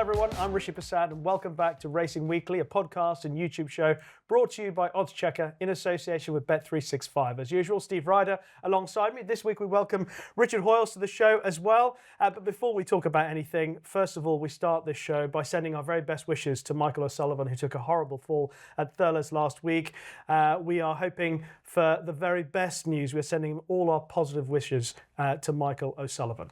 everyone, I'm Rishi Persad and welcome back to Racing Weekly, a podcast and YouTube show brought to you by oddschecker in association with Bet365. As usual, Steve Ryder alongside me. This week we welcome Richard Hoiles to the show as well. But before we talk about anything, first of all, we start this show by sending our very best wishes to Michael O'Sullivan, who took a horrible fall at Thurles last week. We are hoping for the very best news. We're sending all our positive wishes to Michael O'Sullivan.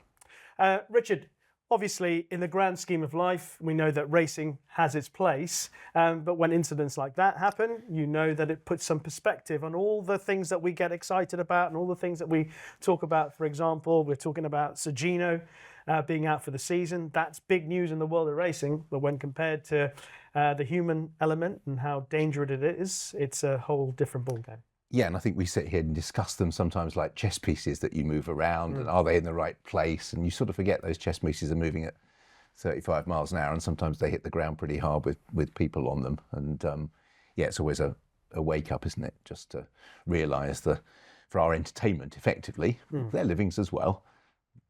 Richard, obviously, in the grand scheme of life, we know that racing has its place, but when incidents like that happen, you know that it puts some perspective on all the things that we get excited about and all the things that we talk about. For example, we're talking about Gino being out for the season. That's big news in the world of racing, but when compared to the human element and how dangerous it is, it's a whole different ballgame. Yeah, and I think we sit here and discuss them sometimes like chess pieces that you move around and are they in the right place? And you sort of forget those chess pieces are moving at 35 miles an hour and sometimes they hit the ground pretty hard with people on them. And yeah, it's always a wake up, isn't it? Just to realise that for our entertainment, effectively, their livings as well,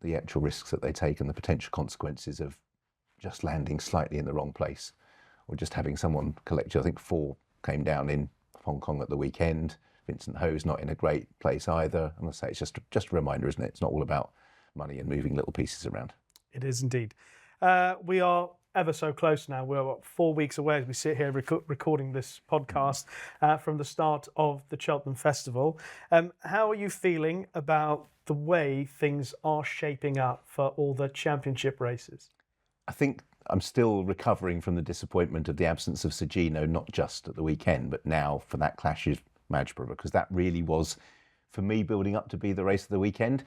the actual risks that they take and the potential consequences of just landing slightly in the wrong place or just having someone collect you. I think 4 came down in Hong Kong at the weekend. Vincent Ho's not in a great place either. And I say it's just a reminder, isn't it? It's not all about money and moving little pieces around. It is indeed. We are ever so close now. We're 4 weeks away as we sit here recording this podcast from the start of the Cheltenham Festival. How are you feeling about the way things are shaping up for all the championship races? I think I'm still recovering from the disappointment of the absence of Gino, not just at the weekend, but now for that clash with Madgeborough, because that really was, for me, building up to be the race of the weekend.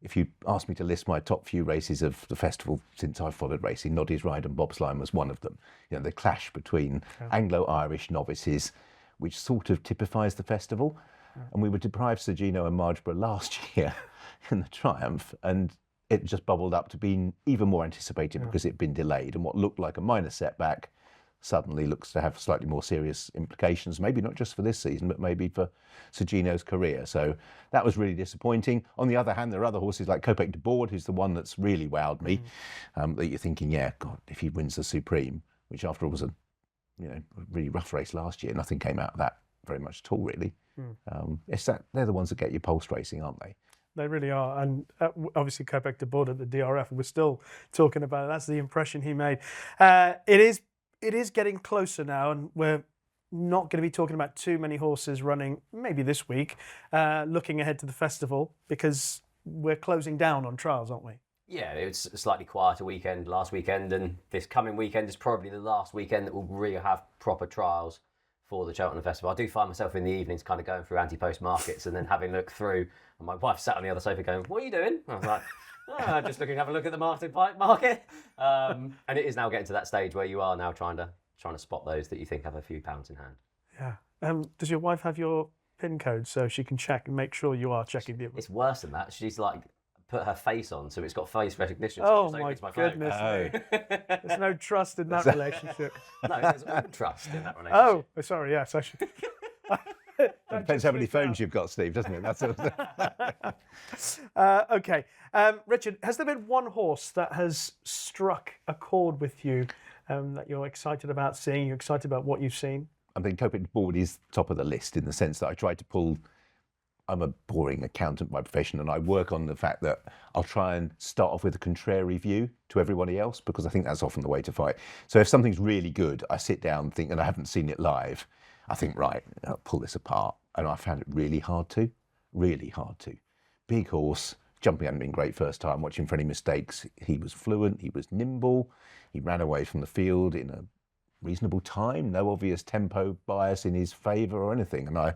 If you asked me to list my top few races of the festival since I've followed racing, Noddy's Ride and Bobsline was one of them. You know, the clash between Anglo-Irish novices, which sort of typifies the festival. And we were deprived Gino and Margeborough last year in the Triumph, and it just bubbled up to being even more anticipated because it'd been delayed, and what looked like a minor setback suddenly looks to have slightly more serious implications, maybe not just for this season, but maybe for Gino's career. So that was really disappointing. On the other hand, there are other horses like Kopek de Boord, who's the one that's really wowed me, that you're thinking, yeah, God, if he wins the Supreme, which after all was a really rough race last year, nothing came out of that very much at all, really. They're the ones that get you pulse racing, aren't they? They really are. And obviously Kopek de Boord at the DRF, we're still talking about it. That's the impression he made. It is getting closer now, and we're not going to be talking about too many horses running maybe this week, looking ahead to the festival, because we're closing down on trials, aren't we? Yeah, it's a slightly quieter weekend last weekend, and this coming weekend is probably the last weekend that we'll really have proper trials for the Cheltenham Festival. I do find myself in the evenings kind of going through anti-post markets and then having a look through, and my wife sat on the other sofa going, "What are you doing?" I was like, just have a look at the Martin Pike market. And it is now getting to that stage where you are now trying to spot those that you think have a few pounds in hand. Yeah. Does your wife have your PIN code so she can check and make sure you are checking the... It's worse than that. She's like put her face on, so it's got face recognition. Oh so my goodness. There's no trust in that relationship. No, there's all trust in that relationship. Oh, sorry, yes, I should... It depends how many phones you've got, Steve, doesn't it? That's Okay. Richard, has there been one horse that has struck a chord with you that you're excited about seeing, you're excited about what you've seen? I think Kopek de Boord is top of the list in the sense that I tried to pull... I'm a boring accountant by profession, and I work on the fact that I'll try and start off with a contrary view to everybody else, because I think that's often the way to fight. So if something's really good, I sit down and think, and I haven't seen it live, I think, right, I'll pull this apart. And I found it really hard to. Big horse, jumping hadn't been great first time, watching for any mistakes. He was fluent, he was nimble, he ran away from the field in a reasonable time, no obvious tempo bias in his favour or anything. And I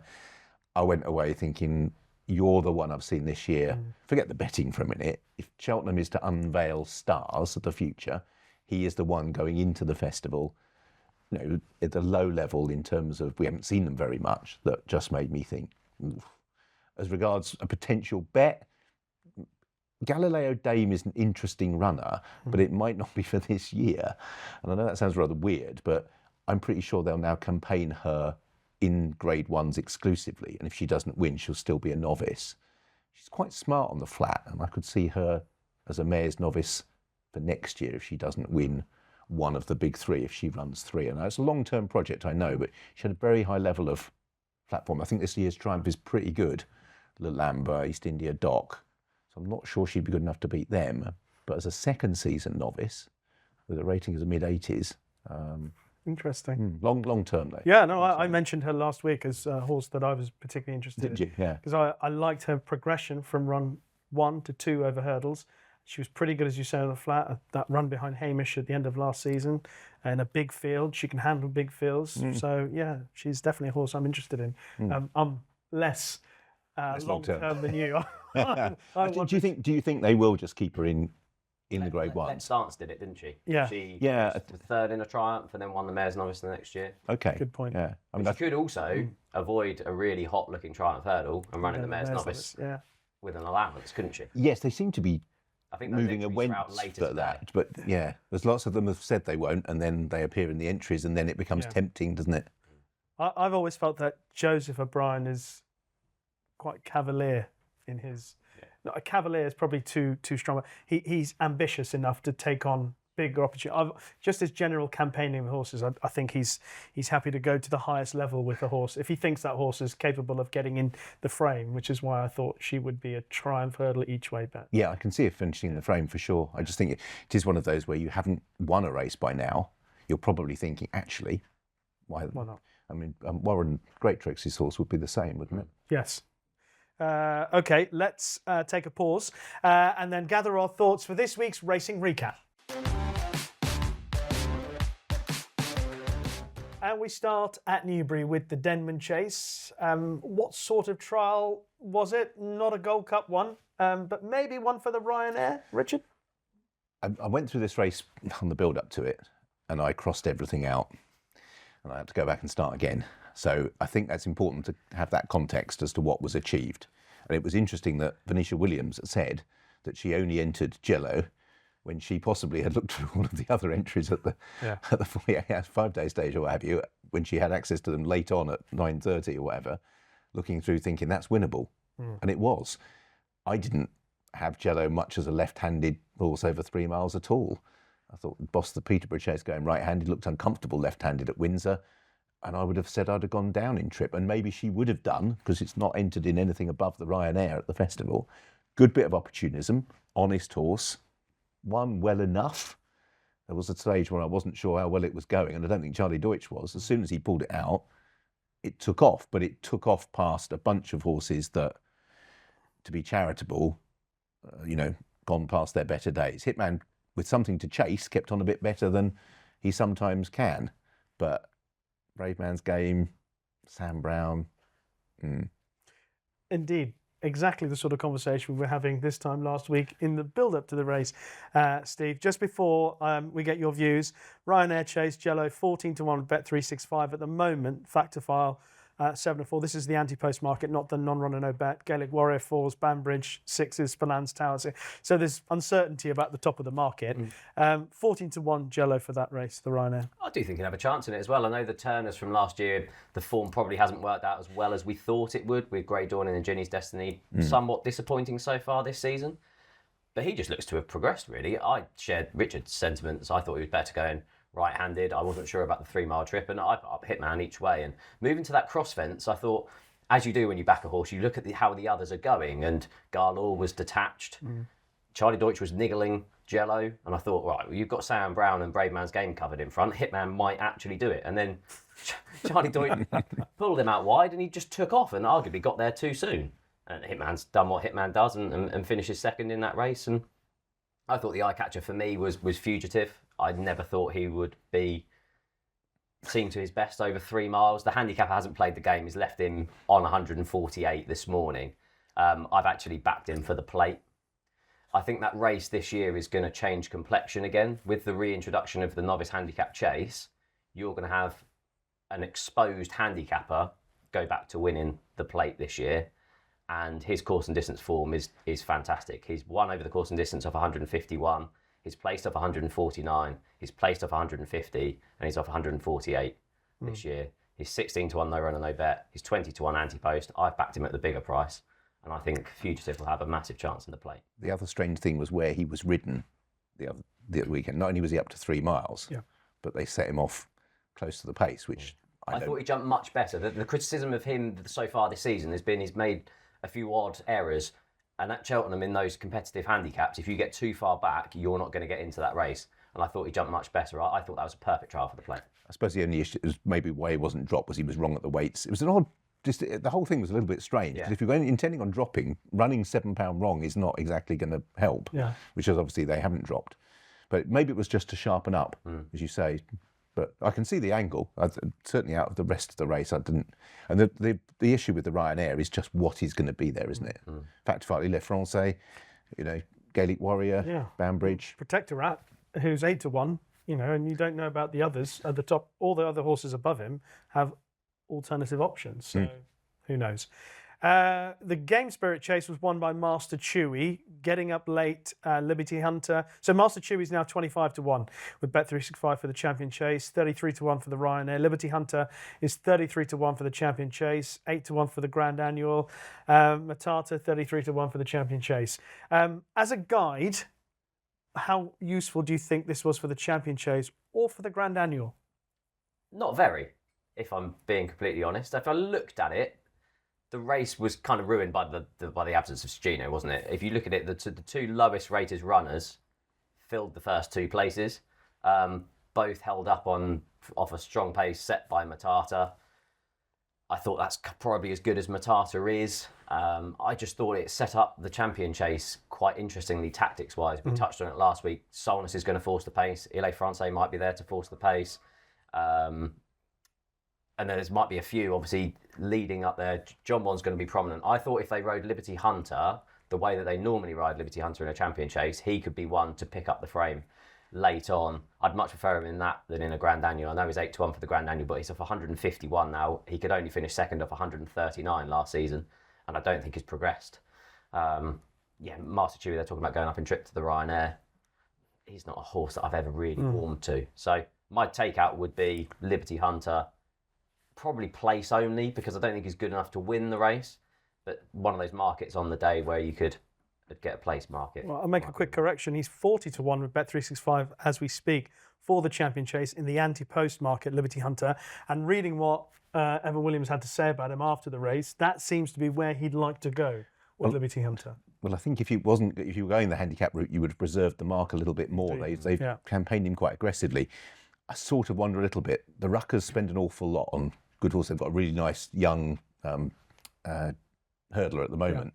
went away thinking, you're the one I've seen this year. Forget the betting for a minute. If Cheltenham is to unveil stars of the future, he is the one going into the festival, you know, at the low level in terms of, we haven't seen them very much, that just made me think, oof. As regards a potential bet, Galileo Dame is an interesting runner, but it might not be for this year. And I know that sounds rather weird, but I'm pretty sure they'll now campaign her in Grade 1s exclusively. And if she doesn't win, she'll still be a novice. She's quite smart on the flat, and I could see her as a mare's novice for next year if she doesn't win one of the big three if she runs 3. And it's a long-term project, I know, but she had a very high level of platform. I think this year's Triumph is pretty good. Lalamba, East India Dock. So I'm not sure she'd be good enough to beat them. But as a second season novice, with a rating of the mid-80s. Interesting. Long term though. Yeah, no, I mentioned her last week as a horse that I was particularly interested in. Did you? Yeah. Because I liked her progression from run 1 to 2 over hurdles. She was pretty good, as you say, on the flat. That run behind Hamish at the end of last season, in a big field. She can handle big fields. So yeah, she's definitely a horse I'm interested in. I'm less long term than you. Do you think they will just keep her in the Grade 1s? Let's Dance did it, didn't she? Yeah. She was third in a Triumph and then won the Mayor's Novice the next year. Okay. Good point. Yeah. I mean, she could also avoid a really hot-looking Triumph hurdle and run in the Mayor's Novice with an allowance, couldn't she? Yes, they seem to be I think moving away for that. But yeah, there's lots of them have said they won't, and then they appear in the entries, and then it becomes tempting, doesn't it? I've always felt that Joseph O'Brien is quite cavalier in his. No, a cavalier is probably too strong. He's ambitious enough to take on bigger opportunities. Just as general campaigning with horses, I think he's happy to go to the highest level with the horse if he thinks that horse is capable of getting in the frame, which is why I thought she would be a Triumph hurdle each way bet. Yeah, I can see her finishing in the frame for sure. I just think it is one of those where you haven't won a race by now. You're probably thinking, actually, why not? I mean, Warren Great Tricks' horse would be the same, wouldn't it? Yes. Okay, let's take a pause and then gather our thoughts for this week's racing recap. And we start at Newbury with the Denman Chase. What sort of trial was it? Not a Gold Cup one, but maybe one for the Ryanair, Richard? I went through this race on the build-up to it, and I crossed everything out, and I had to go back and start again. So I think that's important to have that context as to what was achieved. And it was interesting that Venetia Williams said that she only entered Djelo when she possibly had looked through one of the other entries at the 5-day stage or what have you, when she had access to them late on at 9:30 or whatever, looking through thinking that's winnable. And it was. I didn't have Djelo much as a left-handed horse over 3 miles at all. I thought Boss the Peterborough Chase going right-handed looked uncomfortable left-handed at Windsor. And I would have said I'd have gone down in trip, and maybe she would have done, because it's not entered in anything above the Ryanair at the festival. Good bit of opportunism, honest horse, won well enough. There was a stage where I wasn't sure how well it was going, and I don't think Charlie Deutsch was. As soon as he pulled it out, it took off, but it took off past a bunch of horses that, to be charitable, gone past their better days. Hitman, with something to chase, kept on a bit better than he sometimes can, but Brave Man's Game, Sam Brown. Indeed. Exactly the sort of conversation we were having this time last week in the build-up to the race, Steve. Just before we get your views, Ryanair Chase, Djelo, 14-1, Bet365 at the moment, Factor File, 7-4. This is the anti-post market, not the non-runner no bet. Gaelic Warrior 4s, Banbridge 6s, Spillans Towers. So there's uncertainty about the top of the market. 14-1 Djelo for that race, the Ryanair. I do think he'll have a chance in it as well. I know the Turners from last year, the form probably hasn't worked out as well as we thought it would, with Grey Dawn and Ginny's Destiny somewhat disappointing so far this season. But he just looks to have progressed, really. I shared Richard's sentiments. I thought he was better going right-handed. I wasn't sure about the 3-mile trip, and I put up Hitman each way. And moving to that cross fence, I thought, as you do when you back a horse, you look at how the others are going, and Garlaw was detached. Charlie Deutsch was niggling Djelo, and I thought, right, well, you've got Sam Brown and Brave Man's Game covered in front. Hitman might actually do it. And then Charlie Deutsch pulled him out wide, and he just took off and arguably got there too soon. And Hitman's done what Hitman does and finishes second in that race. And I thought the eye catcher for me was Fugitive. I never thought he would be seen to his best over 3 miles. The handicapper hasn't played the game. He's left him on 148 this morning. I've actually backed him for the plate. I think that race this year is going to change complexion again. With the reintroduction of the Novice Handicap Chase, you're going to have an exposed handicapper go back to winning the plate this year. And his course and distance form is fantastic. He's won over the course and distance of 151. He's placed off 149. He's placed off 150, and he's off 148 this year. He's 16-1 no runner no bet. He's 20-1 anti-post. I've backed him at the bigger price, and I think Fugitive will have a massive chance in the plate. The other strange thing was where he was ridden the weekend. Not only was he up to 3 miles, Yeah. but they set him off close to the pace, which I thought he jumped much better. The criticism of him so far this season has been he's made a few odd errors. And at Cheltenham, in those competitive handicaps, if you get too far back, you're not going to get into that race. And I thought he jumped much better. I thought that was a perfect trial for the plate. I suppose the only issue was maybe why he wasn't dropped was he was wrong at the weights. It was an odd, the whole thing was a little bit strange. Because if you're intending on dropping, running £7 wrong is not exactly going to help, which is obviously they haven't dropped. But maybe it was just to sharpen up, as you say. But I can see the angle. Certainly out of the rest of the race, I didn't. And the issue with the Ryanair is just what is going to be there, isn't it? Factify Le Francais, Gaelic Warrior, Banbridge. Protectorat, who's 8-1, and you don't know about the others at the top. All the other horses above him have alternative options. So who knows? The Game Spirit Chase was won by Master Chewy, getting up late, Liberty Hunter. So Master Chewy is now 25-1 with Bet365 for the Champion Chase, 33-1 for the Ryanair. Liberty Hunter is 33-1 for the Champion Chase, 8-1 for the Grand Annual. Matata, 33-1 for the Champion Chase. As a guide, how useful do you think this was for the Champion Chase or for the Grand Annual? Not very, if I'm being completely honest. If I looked at it, the race was kind of ruined by the absence of Sugino, wasn't it? If you look at it, the two lowest rated runners filled the first 2 places. Both held up off a strong pace set by Matata. I thought that's probably as good as Matata is. I just thought it set up the Champion Chase quite interestingly tactics-wise. We touched on it last week. Solness is going to force the pace. Le Francais might be there to force the pace. And then there might be a few, obviously, leading up there. John Bond's going to be prominent. I thought if they rode Liberty Hunter, the way that they normally ride Liberty Hunter in a Champion Chase, he could be one to pick up the frame late on. I'd much prefer him in that than in a Grand Annual. I know he's 8-1 for the Grand Annual, but he's off 151 now. He could only finish second off 139 last season, and I don't think he's progressed. Master Chewy, they're talking about going up in trip to the Ryanair. He's not a horse that I've ever really warmed to. So my takeout would be Liberty Hunter, probably place only, because I don't think he's good enough to win the race, but one of those markets on the day where you could get a place market. Well, I'll make a quick correction. He's 40-1 with Bet365 as we speak for the Champion Chase in the anti-post market, Liberty Hunter. And reading what Evan Williams had to say about him after the race, that seems to be where he'd like to go with Liberty Hunter. Well, I think if you were going the handicap route, you would have preserved the mark a little bit more. They've campaigned him quite aggressively. I sort of wonder a little bit. The Ruckers spend an awful lot on good horse. They've got a really nice young hurdler at the moment,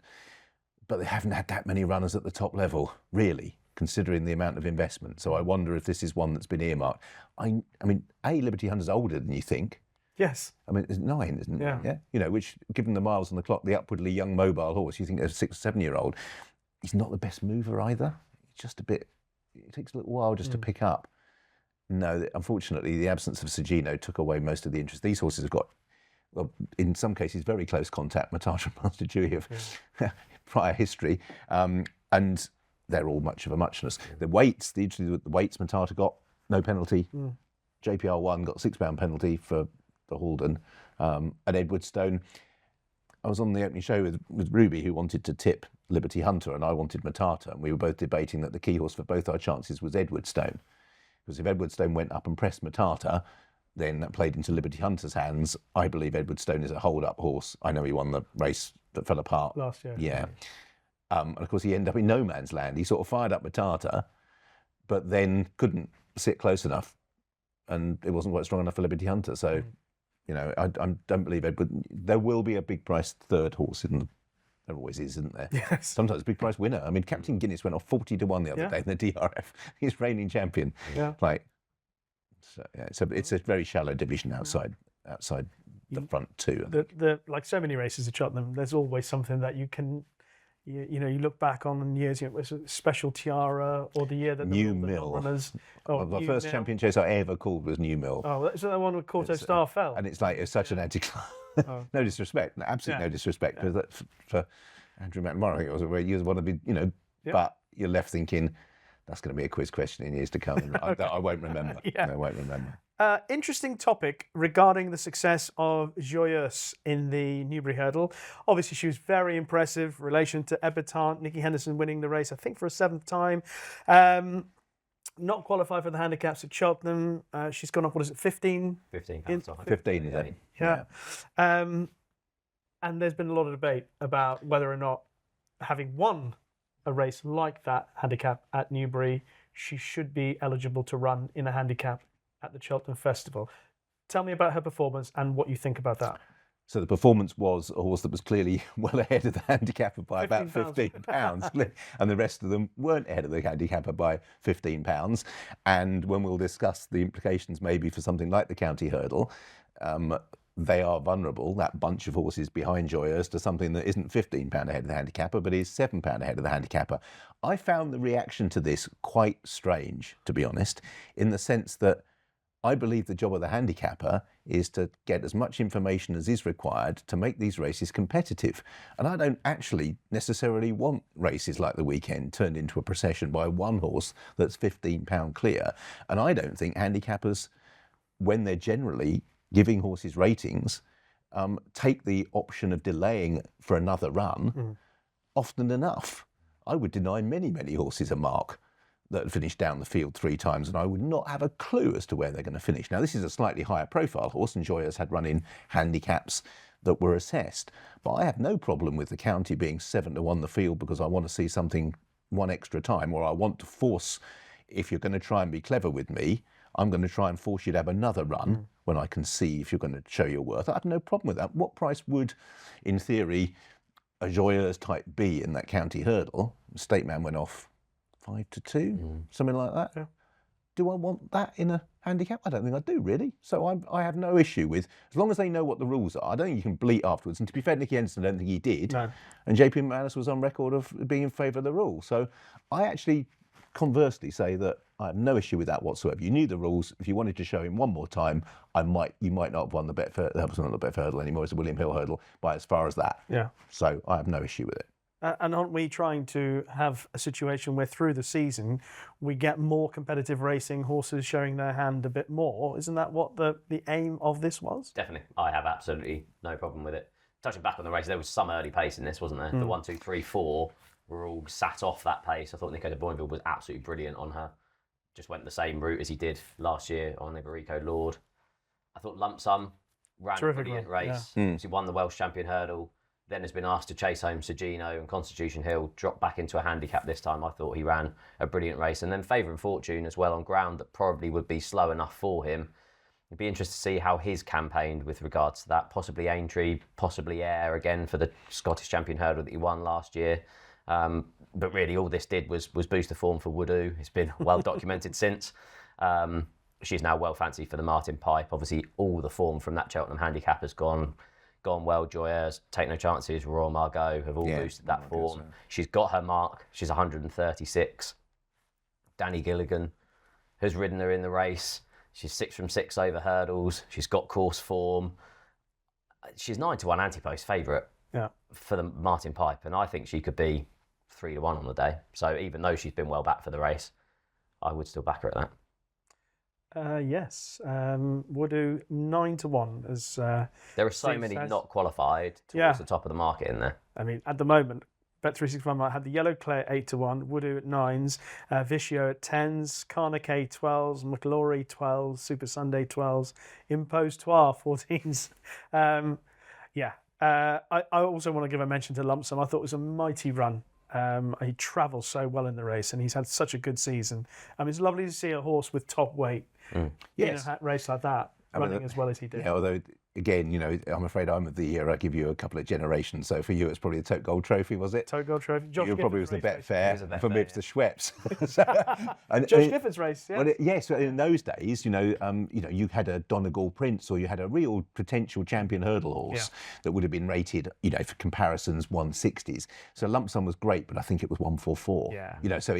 but they haven't had that many runners at the top level, really, considering the amount of investment. So I wonder if this is one that's been earmarked. I mean, Liberty Hunter's older than you think. Yes. I mean, it's 9, isn't it? Yeah. Which, given the miles on the clock, the upwardly young mobile horse, you think there's a 6 or 7-year-old. He's not the best mover either. It's just a bit. It takes a little while just to pick up. No, unfortunately, the absence of Sugino took away most of the interest. These horses have got, well, in some cases, very close contact. Matata and Master Chewy have prior history, and they're all much of a muchness. The weights, Matata got no penalty. JPR1 got £6 penalty for the Halden, and Edwardstone. I was on the opening show with Ruby, who wanted to tip Liberty Hunter, and I wanted Matata, and we were both debating that the key horse for both our chances was Edwardstone. Because if Edwardstone went up and pressed Matata, then that played into Liberty Hunter's hands. I believe Edwardstone is a hold-up horse. I know he won the race that fell apart last year. Yeah. And of course, he ended up in no man's land. He sort of fired up Matata, but then couldn't sit close enough, and it wasn't quite strong enough for Liberty Hunter. So, I don't believe Edward. There will be a big price third horse in the. There always is, isn't there? Yes. Sometimes big price winner. I mean, Captain Guinness went off 40-1 the other day in the DRF. He's reigning champion. Yeah. It's a very shallow division outside the front two. Like so many races at Cheltenham, there's always something that you can, you look back on in years. It was a Special Tiara, or the year that New Mill runners. The first Champion Chase I ever called was New Mill. Oh, that's the one with Corto Star fell. And it's such an anti-club. No disrespect, absolutely no disrespect for Andrew McNamara. I think it was where he was one of the, but you're left thinking that's going to be a quiz question in years to come. And I won't remember. I won't remember. Interesting topic regarding the success of Joyeuse in the Newbury Hurdle. Obviously, she was very impressive in relation to Ebertant, Nicky Henderson winning the race, I think, for a 7th time. not qualified for the handicaps at Cheltenham. She's gone up, what is it, 15? 15 In- pounds. 15 is it? Yeah. And there's been a lot of debate about whether or not, having won a race like that handicap at Newbury, she should be eligible to run in a handicap at the Cheltenham Festival. Tell me about her performance and what you think about that. So the performance was a horse that was clearly well ahead of the handicapper by about 15 pounds, and the rest of them weren't ahead of the handicapper by 15 pounds. And when we'll discuss the implications maybe for something like the county hurdle, they are vulnerable, that bunch of horses behind Joyeuse, to something that isn't £15 ahead of the handicapper, but is £7 ahead of the handicapper. I found the reaction to this quite strange, to be honest, in the sense that I believe the job of the handicapper is to get as much information as is required to make these races competitive. And I don't actually necessarily want races like the weekend turned into a procession by one horse that's £15 clear. And I don't think handicappers, when they're generally giving horses ratings, take the option of delaying for another run often enough. I would deny many, many horses a mark that finished down the field 3 times, and I would not have a clue as to where they're going to finish. Now, this is a slightly higher profile horse, and Joyeuse had run in handicaps that were assessed. But I have no problem with the county being 7-1 the field because I want to see something one extra time, or I want to force, if you're going to try and be clever with me, I'm going to try and force you to have another run when I can see if you're going to show your worth. I have no problem with that. What price would, in theory, a Joyeuse type be in that county hurdle? State Man went off 5-2, something like that. Yeah. Do I want that in a handicap? I don't think I do, really. So I have no issue with, as long as they know what the rules are. I don't think you can bleat afterwards. And to be fair, Nicky Henderson, I don't think he did. No. And JP McManus was on record of being in favour of the rule. So I actually conversely say that I have no issue with that whatsoever. You knew the rules. If you wanted to show him one more time, you might not have won the Betfair, that was not the Betfair hurdle anymore, it's the William Hill hurdle, by as far as that. Yeah. So I have no issue with it. And aren't we trying to have a situation where through the season we get more competitive racing, horses showing their hand a bit more? Isn't that what the aim of this was? Definitely. I have absolutely no problem with it. Touching back on the race, there was some early pace in this, wasn't there? The 1, 2, 3, 4 were all sat off that pace. I thought Nico de Boinville was absolutely brilliant on her. Just went the same route as he did last year on Iberico Lord. I thought Lump Sum ran a brilliant race. Yeah. He won the Welsh Champion Hurdle. Then has been asked to chase home Sergino and Constitution Hill, dropped back into a handicap this time. I thought he ran a brilliant race. And then Favour and Fortune as well on ground that probably would be slow enough for him. It'd be interesting to see how he's campaigned with regards to that. Possibly Aintree, possibly Ayr again for the Scottish Champion Hurdle that he won last year. But really all this did was boost the form for Woodoo. It's been well documented since. She's now well fancied for the Martin Pipe. Obviously all the form from that Cheltenham handicap has gone well. Joyeuse, Take No Chances, Royal Margot have all boosted that form. So. She's got her mark. She's 136. Danny Gilligan has ridden her in the race. She's 6 from 6 over hurdles. She's got course form. She's 9-1 anti-post favourite for the Martin Pipe, and I think she could be 3-1 on the day. So even though she's been well back for the race, I would still back her at that. Yes, Woodoo 9-1 as there are so Steve many says. not qualified towards the top of the market in there. I mean, at the moment, Bet365 might have the Yellow Clay 8-1, Woodoo at 9s, Vicio at 10s, Carnac 12s, McLaury 12s, Super Sunday 12s, Impostoir 14s. I also want to give a mention to Lump Sum. I thought it was a mighty run. He travels so well in the race, and he's had such a good season. It's lovely to see a horse with top weight in a race like that running as well as he did. Yeah, although again, I'm afraid I'm of the year. I give you a couple of generations. So for you, it's probably the Tote Gold Trophy, was it? Tote Gold Trophy. Josh you probably was the Betfair. For me, it's the Schweppes. Josh Gifford's race. Yeah. Well, yes, in those days, you had a Donegal Prince, or you had a real potential champion hurdle horse that would have been rated, for comparisons 160s. So Lump Sum was great, but I think it was 144. Yeah.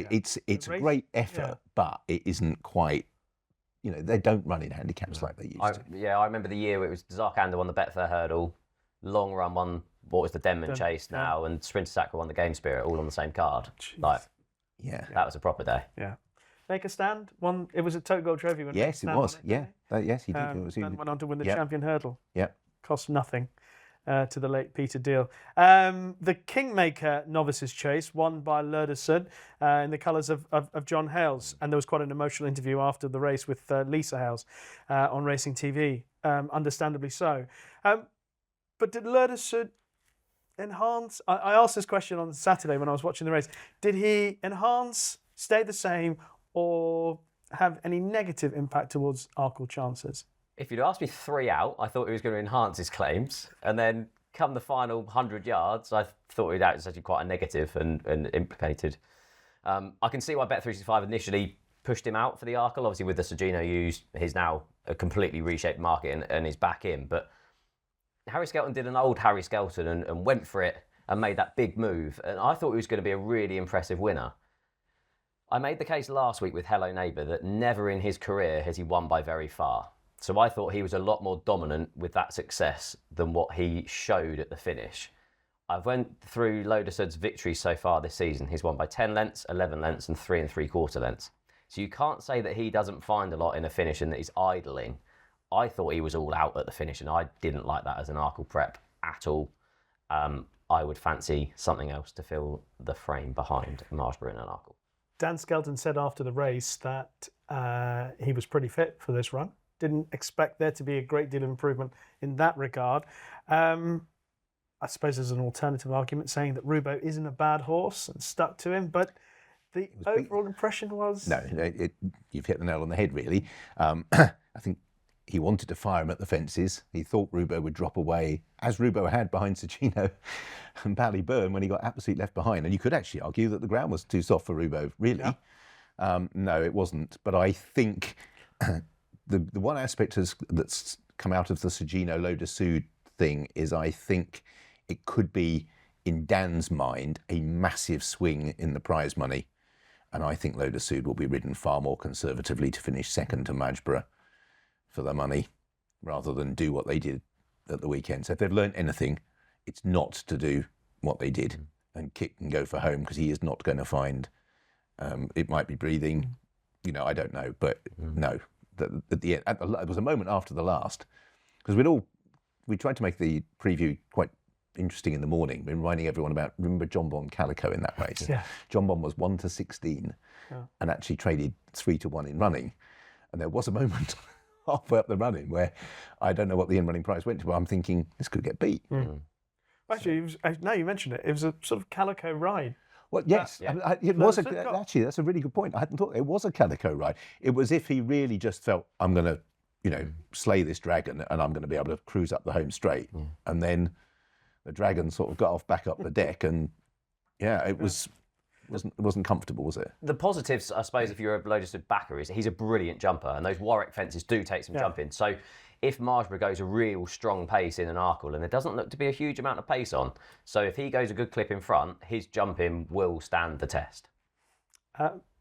It's a great effort, but it isn't quite. They don't run in handicaps like they used to. Yeah, I remember the year where it was Zarkander won the Betfair Hurdle, Long Run won what was the Denman Chase now, and Sprinter Sacra won the Game Spirit, all on the same card. That was a proper day. Yeah. Make a Stand won. It was a Tote Gold Trophy. Yes, it was. Yes, he did. Then went on to win the Champion Hurdle. Yeah. Cost nothing. to the late Peter Deal. The Kingmaker Novices Chase, won by Ryder in the colours of John Hoiles. And there was quite an emotional interview after the race with Lisa Hoiles on Racing TV, understandably so. But did Ryder enhance? I asked this question on Saturday when I was watching the race. Did he enhance, stay the same, or have any negative impact towards Arkle chances? If you'd asked me 3 out, I thought he was going to enhance his claims. And then come the final 100 yards, I thought it was actually quite a negative and implicated. I can see why Bet365 initially pushed him out for the Arkle. Obviously, with the Djelo used, he's now a completely reshaped market and is back in. But Harry Skelton did an old Harry Skelton and went for it and made that big move. And I thought he was going to be a really impressive winner. I made the case last week with Hello Neighbour that never in his career has he won by very far. So I thought he was a lot more dominant with that success than what he showed at the finish. I've went through Ryder's victories so far this season. He's won by 10 lengths, 11 lengths and 3 3/4 lengths. So you can't say that he doesn't find a lot in a finish and that he's idling. I thought he was all out at the finish and I didn't like that as an Arkle prep at all. I would fancy something else to fill the frame behind Marsborough in an Arkle. Dan Skelton said after the race that he was pretty fit for this run. Didn't expect there to be a great deal of improvement in that regard. I suppose there's an alternative argument saying that Rubo isn't a bad horse and stuck to him, but the overall impression was... No, you've hit the nail on the head, really. I think he wanted to fire him at the fences. He thought Rubo would drop away, as Rubo had behind Djelo and Ballyburn when he got absolutely left behind. And you could actually argue that the ground was too soft for Rubo, really. Yeah. No, it wasn't. But I think... The one aspect that's come out of the Djelo Ryder thing is I think it could be, in Dan's mind, a massive swing in the prize money. And I think Ryder will be ridden far more conservatively to finish second to Marsborough for the money, rather than do what they did at the weekend. So if they've learnt anything, it's not to do what they did and kick and go for home, because he is not going to find, it might be breathing, I don't know, but no. At the end, it was a moment after the last, because we tried to make the preview quite interesting in the morning, reminding everyone about, remember John Bond Calico in that race? Yeah. John Bond was 1-16 and actually traded 3-1 in running. And there was a moment halfway up the running where I don't know what the in-running price went to, but I'm thinking this could get beat. Actually, now you mentioned it, it was a sort of Calico ride. Well, yes, it was actually, that's a really good point. I hadn't thought it was a Calico ride. It was if he really just felt, I'm going to, slay this dragon and I'm going to be able to cruise up the home straight. And then the dragon sort of got off back up the deck and, it wasn't comfortable, was it? The positives, I suppose, if you're a Ryder backer, is he's a brilliant jumper and those Warwick fences do take some jumping. So if Marsborough goes a real strong pace in an Arkle, and there doesn't look to be a huge amount of pace on, so if he goes a good clip in front, his jumping will stand the test.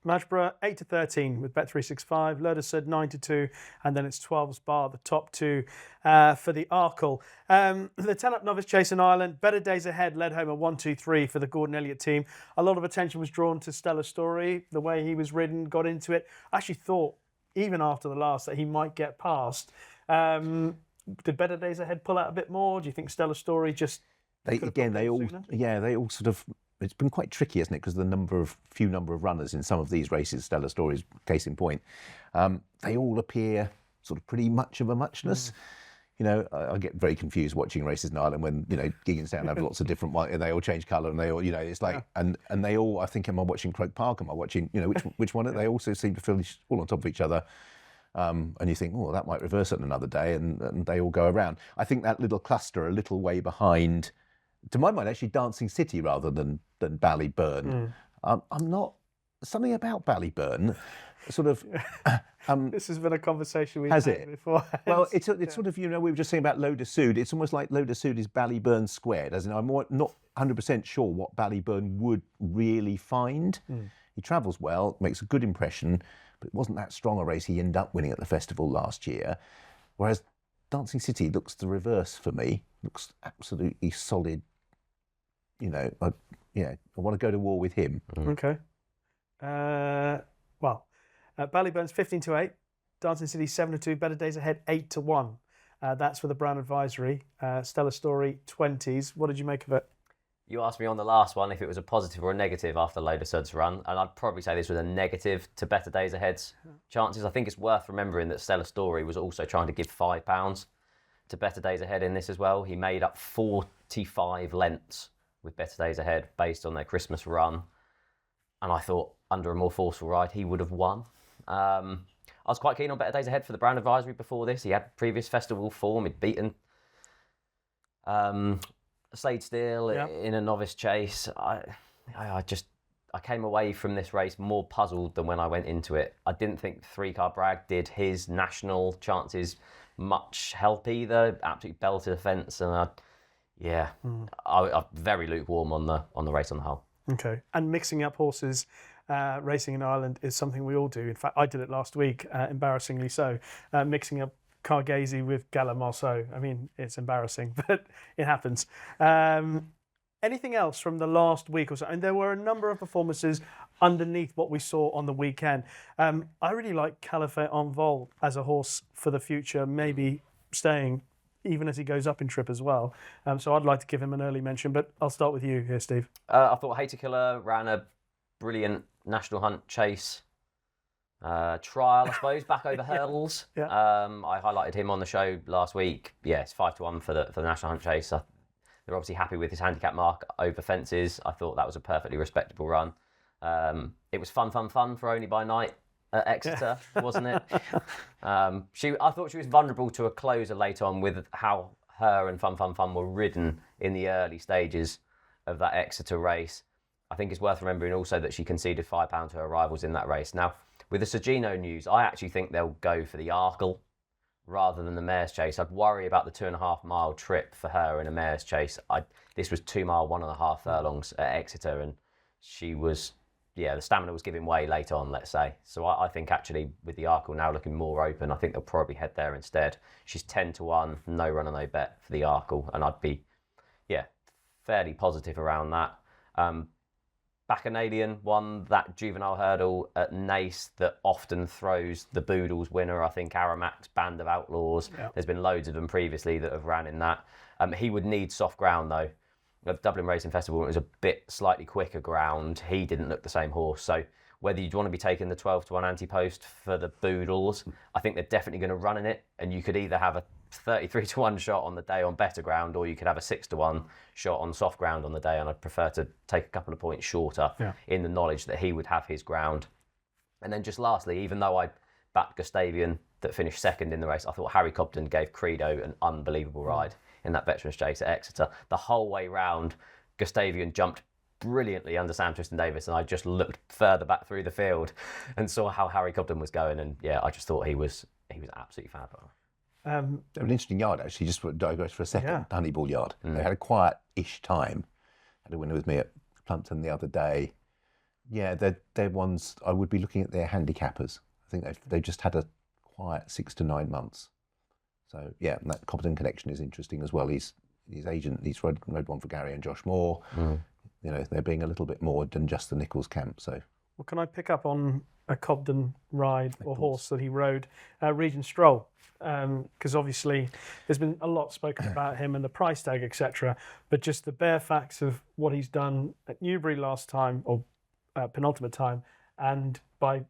Marsborough 8-13 with Bet365, Ryder 9-2, and then it's 12's bar, the top two for the Arkle. The 10-up Novice Chase in Ireland, Better Days Ahead led home a 1-2-3 for the Gordon Elliott team. A lot of attention was drawn to Stellar Story, the way he was ridden, got into it. I actually thought, even after the last, that he might get past. Did Better Days Ahead pull out a bit more? Do you think Stellar Story just... They all sort of... It's been quite tricky, hasn't it? Because the few number of runners in some of these races, Stellar Story's case in point, they all appear sort of pretty much of a muchness. I get very confused watching races in Ireland when, Gigginstown have lots of different ones and they all change colour and they all, it's like, and they all, I think, am I watching Croke Park? Am I watching, which one? They also seem to finish all on top of each other. And you think, oh, that might reverse it another day, and they all go around. I think that little cluster a little way behind, to my mind, actually Dancing City rather than Ballyburn. I'm not, something about Ballyburn sort of... this has been a conversation we've had before. Well, it's sort of, we were just saying about Ryder. It's almost like Ryder is Ballyburn squared, as in I'm not 100% sure what Ballyburn would really find. He travels well, makes a good impression, but it wasn't that strong a race he ended up winning at the festival last year. Whereas Dancing City looks the reverse for me, looks absolutely solid. I want to go to war with him. Okay. Ballyburn's 15-8, Dancing City 7-2, Better Days Ahead 8-1. That's for the Brown Advisory. Stellar Story 20s. What did you make of it? You asked me on the last one if it was a positive or a negative after Load of Suds run, and I'd probably say this was a negative to Better Days Ahead's chances. I think it's worth remembering that Stellar Story was also trying to give £5 to Better Days Ahead in this as well. He made up 45 lengths with Better Days Ahead based on their Christmas run, and I thought under a more forceful ride he would have won. I was quite keen on Better Days Ahead for the Brown Advisory before this. He had previous festival form. He'd beaten Slade Steel in a Novice Chase. I came away from this race more puzzled than when I went into it. I didn't think 3-Car Bragg did his national chances much help either. Absolutely belted a fence, and I'm very lukewarm on the race on the whole. Okay, and mixing up horses. Racing in Ireland is something we all do. In fact, I did it last week, embarrassingly so, mixing up Carghazi with Gala Marceau. I mean, it's embarrassing, but it happens. Anything else from the last week or so? And there were a number of performances underneath what we saw on the weekend. I really like Caliphate en Vol as a horse for the future, maybe staying even as he goes up in trip as well. So I'd like to give him an early mention, but I'll start with you here, Steve. I thought Hater Killer ran a brilliant National Hunt Chase trial, I suppose, back over hurdles. Yeah. I highlighted him on the show last week. Yeah, it's 5-1 for the National Hunt Chase. They're obviously happy with his handicap mark over fences. I thought that was a perfectly respectable run. It was fun for Only by Night at Exeter, wasn't it? I thought she was vulnerable to a closer late on with how her and Fun were ridden in the early stages of that Exeter race. I think it's worth remembering also that she conceded £5 to her rivals in that race. Now, with the Sergino news, I actually think they'll go for the Arkle rather than the Mare's Chase. I'd worry about the 2.5 mile trip for her in a Mare's Chase. This was 2 mile, 1.5 furlongs at Exeter, and she was, the stamina was giving way late on, let's say. So I think actually with the Arkle now looking more open, I think they'll probably head there instead. She's 10-1, no run and no bet for the Arkle, and I'd be, fairly positive around that. Bacchanalian won that juvenile hurdle at Nace that often throws the Boodles winner. I think Aramac's Band of Outlaws. Yeah. There's been loads of them previously that have ran in that. He would need soft ground though. At the Dublin Racing Festival, it was a bit slightly quicker ground. He didn't look the same horse. So whether you'd want to be taking the 12-1 anti-post for the Boodles, I think they're definitely going to run in it. And you could either have a 33-1 shot on the day on better ground, or you could have a 6-1 shot on soft ground on the day, and I'd prefer to take a couple of points shorter in the knowledge that he would have his ground. And then just lastly, even though I backed Gustavian that finished second in the race, I thought Harry Cobden gave Credo an unbelievable ride in that Veterans Chase at Exeter. The whole way round, Gustavian jumped brilliantly under Sam Tristan-Davis, and I just looked further back through the field and saw how Harry Cobden was going, and I just thought he was absolutely fab. An interesting yard, actually, just to digress for a second. Honeyball yard. They had a quiet-ish time. Had a winner with me at Plumpton the other day. Yeah, they're ones I would be looking at their handicappers. I think they've just had a quiet 6 to 9 months. So yeah, and that Cobden connection is interesting as well. His agent, he's rode one for Gary and Josh Moore. They're being a little bit more than just the Nichols camp. So, well, can I pick up on a Cobden ride or horse that he rode? Regent Stroll. Because obviously there's been a lot spoken about him and the price tag, etc. But just the bare facts of what he's done at Newbury last time, or penultimate time, and by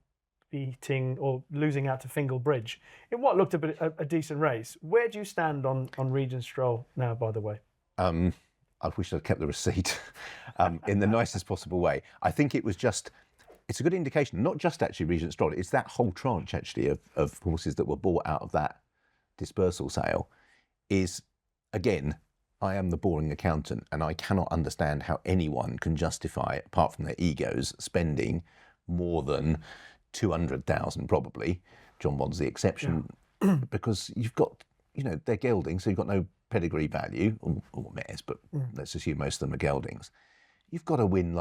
beating or losing out to Fingal Bridge in what looked a decent race. Where do you stand on Regent Stroll now, by the way? I wish I'd kept the receipt in the nicest possible way. I think it's a good indication, not just actually Regent Stroll, it's that whole tranche actually of horses that were bought out of that dispersal sale is, again, I am the boring accountant and I cannot understand how anyone can justify, apart from their egos, spending more than 200,000 probably. John Bond's the exception, because you've got, they're geldings, so you've got no pedigree value, or mares, but let's assume most of them are geldings. You've got to win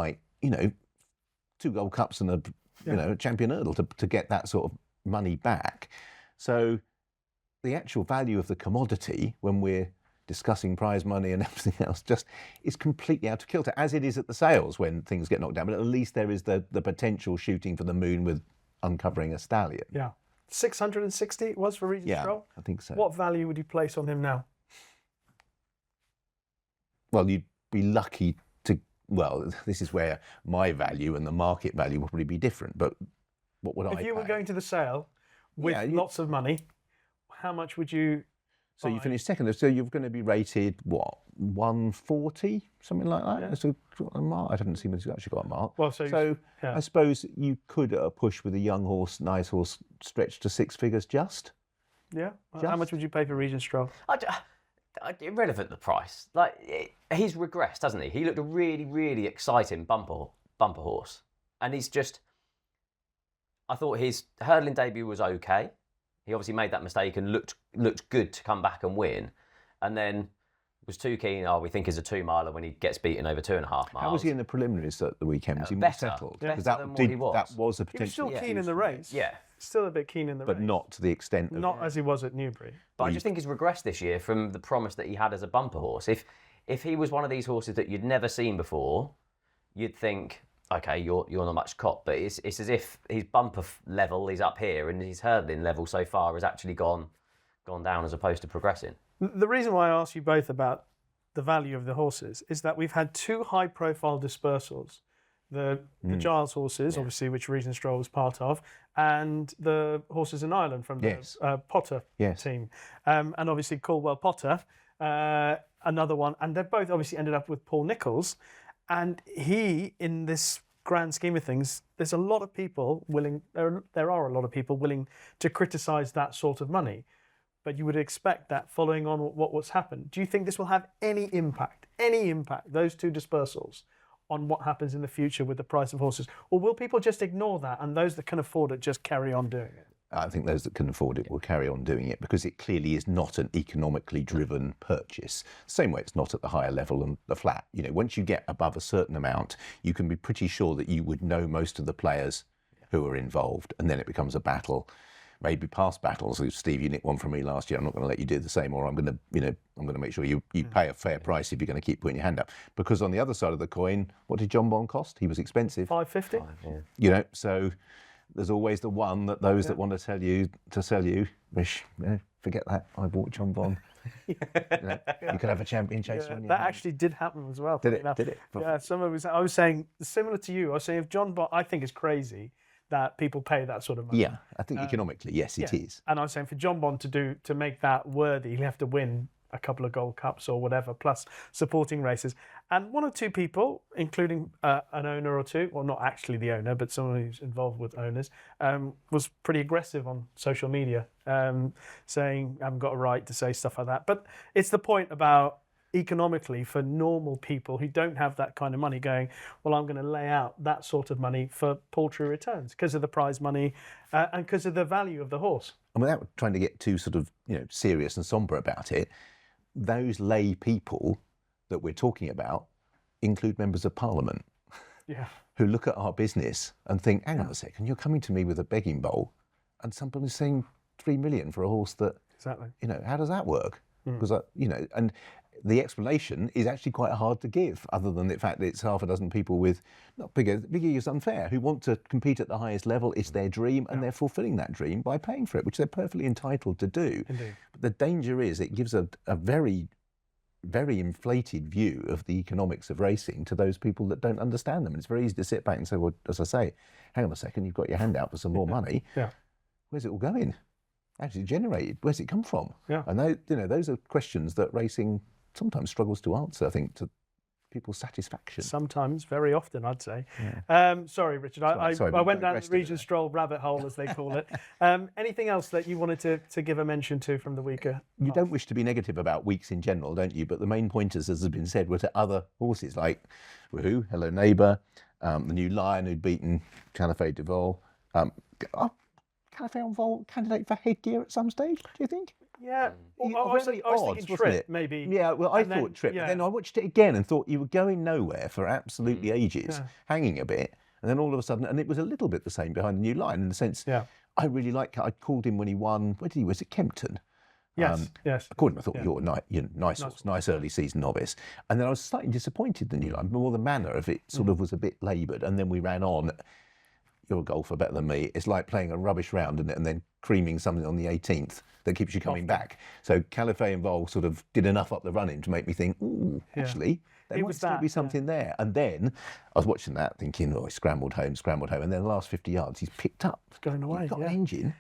2 Gold Cups and a champion hurdle to get that sort of money back. So the actual value of the commodity when we're discussing prize money and everything else just is completely out of kilter, as it is at the sales when things get knocked down. But at least there is the potential shooting for the moon with uncovering a stallion. Yeah. 660 it was for Regent Stroll? I think so. What value would you place on him now? Well, you'd be lucky to. Well, this is where my value and the market value will probably be different. But what would I? If you were pay? going to the sale with lots of money, how much would you? So you finished second. So you're going to be rated what, 140, something like that. Yeah. So a mark. I haven't seen who's actually got a mark. Well, I suppose you could at a push with a young horse, nice horse, stretch to six figures just. Yeah. How much would you pay for Regent Stroll? Irrelevant the price. He's regressed, hasn't he? He looked a really, really exciting bumper horse, and he's just. I thought his hurdling debut was okay. He obviously made that mistake and looked good to come back and win, and then was too keen. We think he's a 2-miler when he gets beaten over 2.5 miles. How was he in the preliminaries at the weekend? Was he more better. settled? Better Because than what he was. That was a He was potential. still keen in the race. Yeah. Still a bit keen in the race. But not to the extent of. Not as he was at Newbury. But I just think he's regressed this year from the promise that he had as a bumper horse. If he was one of these horses that you'd never seen before, you'd think, okay, you're not much cop. But it's as if his bumper level is up here and his hurdling level so far has actually gone down as opposed to progressing. The reason why I asked you both about the value of the horses is that we've had 2 high-profile dispersals. The Giles horses, obviously, which Regent Stroll was part of, and the horses in Ireland from the Potter team. And obviously Caldwell Potter, another one. And they've both obviously ended up with Paul Nicholls. And he, in this grand scheme of things, there's a lot of people willing, there are a lot of people willing to criticise that sort of money. But you would expect that following on what's happened. Do you think this will have any impact, those 2 dispersals, on what happens in the future with the price of horses? Or will people just ignore that and those that can afford it just carry on doing it? I think those that can afford it will carry on doing it because it clearly is not an economically driven purchase. Same way it's not at the higher level and the flat. Once you get above a certain amount, you can be pretty sure that you would know most of the players who are involved, and then it becomes a battle. Maybe past battles. So Steve, you nicked one from me last year. I'm not going to let you do the same, or I'm going to make sure you pay a fair price if you're going to keep putting your hand up. Because on the other side of the coin, what did John Bond cost? He was expensive. $550. So there's always the one that those that want to sell you, Rish, forget that. I bought John Bond. You could have a champion chase on you. That actually did happen as well. Did it? Did it? Yeah. I was saying similar to you. I was saying if John Bond, I think it's crazy that people pay that sort of money. Yeah, I think economically, yes, it is. And I was saying for John Bond to make that worthy, he'll have to win a couple of Gold Cups or whatever, plus supporting races. And 1 or 2 people, including an owner or 2, well, not actually the owner, but someone who's involved with owners, was pretty aggressive on social media, saying, I haven't got a right to say stuff like that. But it's the point about economically for normal people who don't have that kind of money going, well, I'm going to lay out that sort of money for paltry returns because of the prize money and because of the value of the horse. And without trying to get too sort of serious and sombre about it, those lay people that we're talking about include members of Parliament who look at our business and think, hang on a second, you're coming to me with a begging bowl and somebody's saying 3 million for a horse that, how does that work? Because, and the explanation is actually quite hard to give, other than the fact that it's half a dozen people with, not bigger is unfair, who want to compete at the highest level. It's their dream, and they're fulfilling that dream by paying for it, which they're perfectly entitled to do. Indeed. But the danger is it gives a very, very inflated view of the economics of racing to those people that don't understand them. And it's very easy to sit back and say, well, as I say, hang on a second, you've got your hand out for some more money. Where's it all going? Actually generated? Where's it come from? And those are questions that racing sometimes struggles to answer, I think, to people's satisfaction. Sometimes, very often, I'd say. Sorry, Richard, I went down the Regent Stroll rabbit hole, as they call it. Anything else that you wanted to give a mention to from the week? You don't wish to be negative about weeks in general, don't you? But the main pointers, as has been said, were to other horses like Woohoo, Hello Neighbour, the new Lion who'd beaten Caliphate de Vol. Caliphate de Vol candidate for headgear at some stage, do you think? Yeah, I was thinking Trip, maybe. Yeah, well, I thought Trip. But then I watched it again and thought you were going nowhere for absolutely ages, hanging a bit. And then all of a sudden, and it was a little bit the same behind the new line in the sense, I really like, I called him when he won, where did he, was it Kempton? Yes. I called him, I thought, you're nice early season novice. And then I was slightly disappointed in the new line, more the manner of it sort of was a bit laboured. And then we ran on. you're a golfer better than me. It's like playing a rubbish round and then creaming something on the 18th that keeps you coming back. So Calife and Vol sort of did enough up the running to make me think, ooh, actually, there might still be something there. And then I was watching that thinking, oh, he scrambled home. And then the last 50 yards, he's picked up. It's going away. He's got an engine.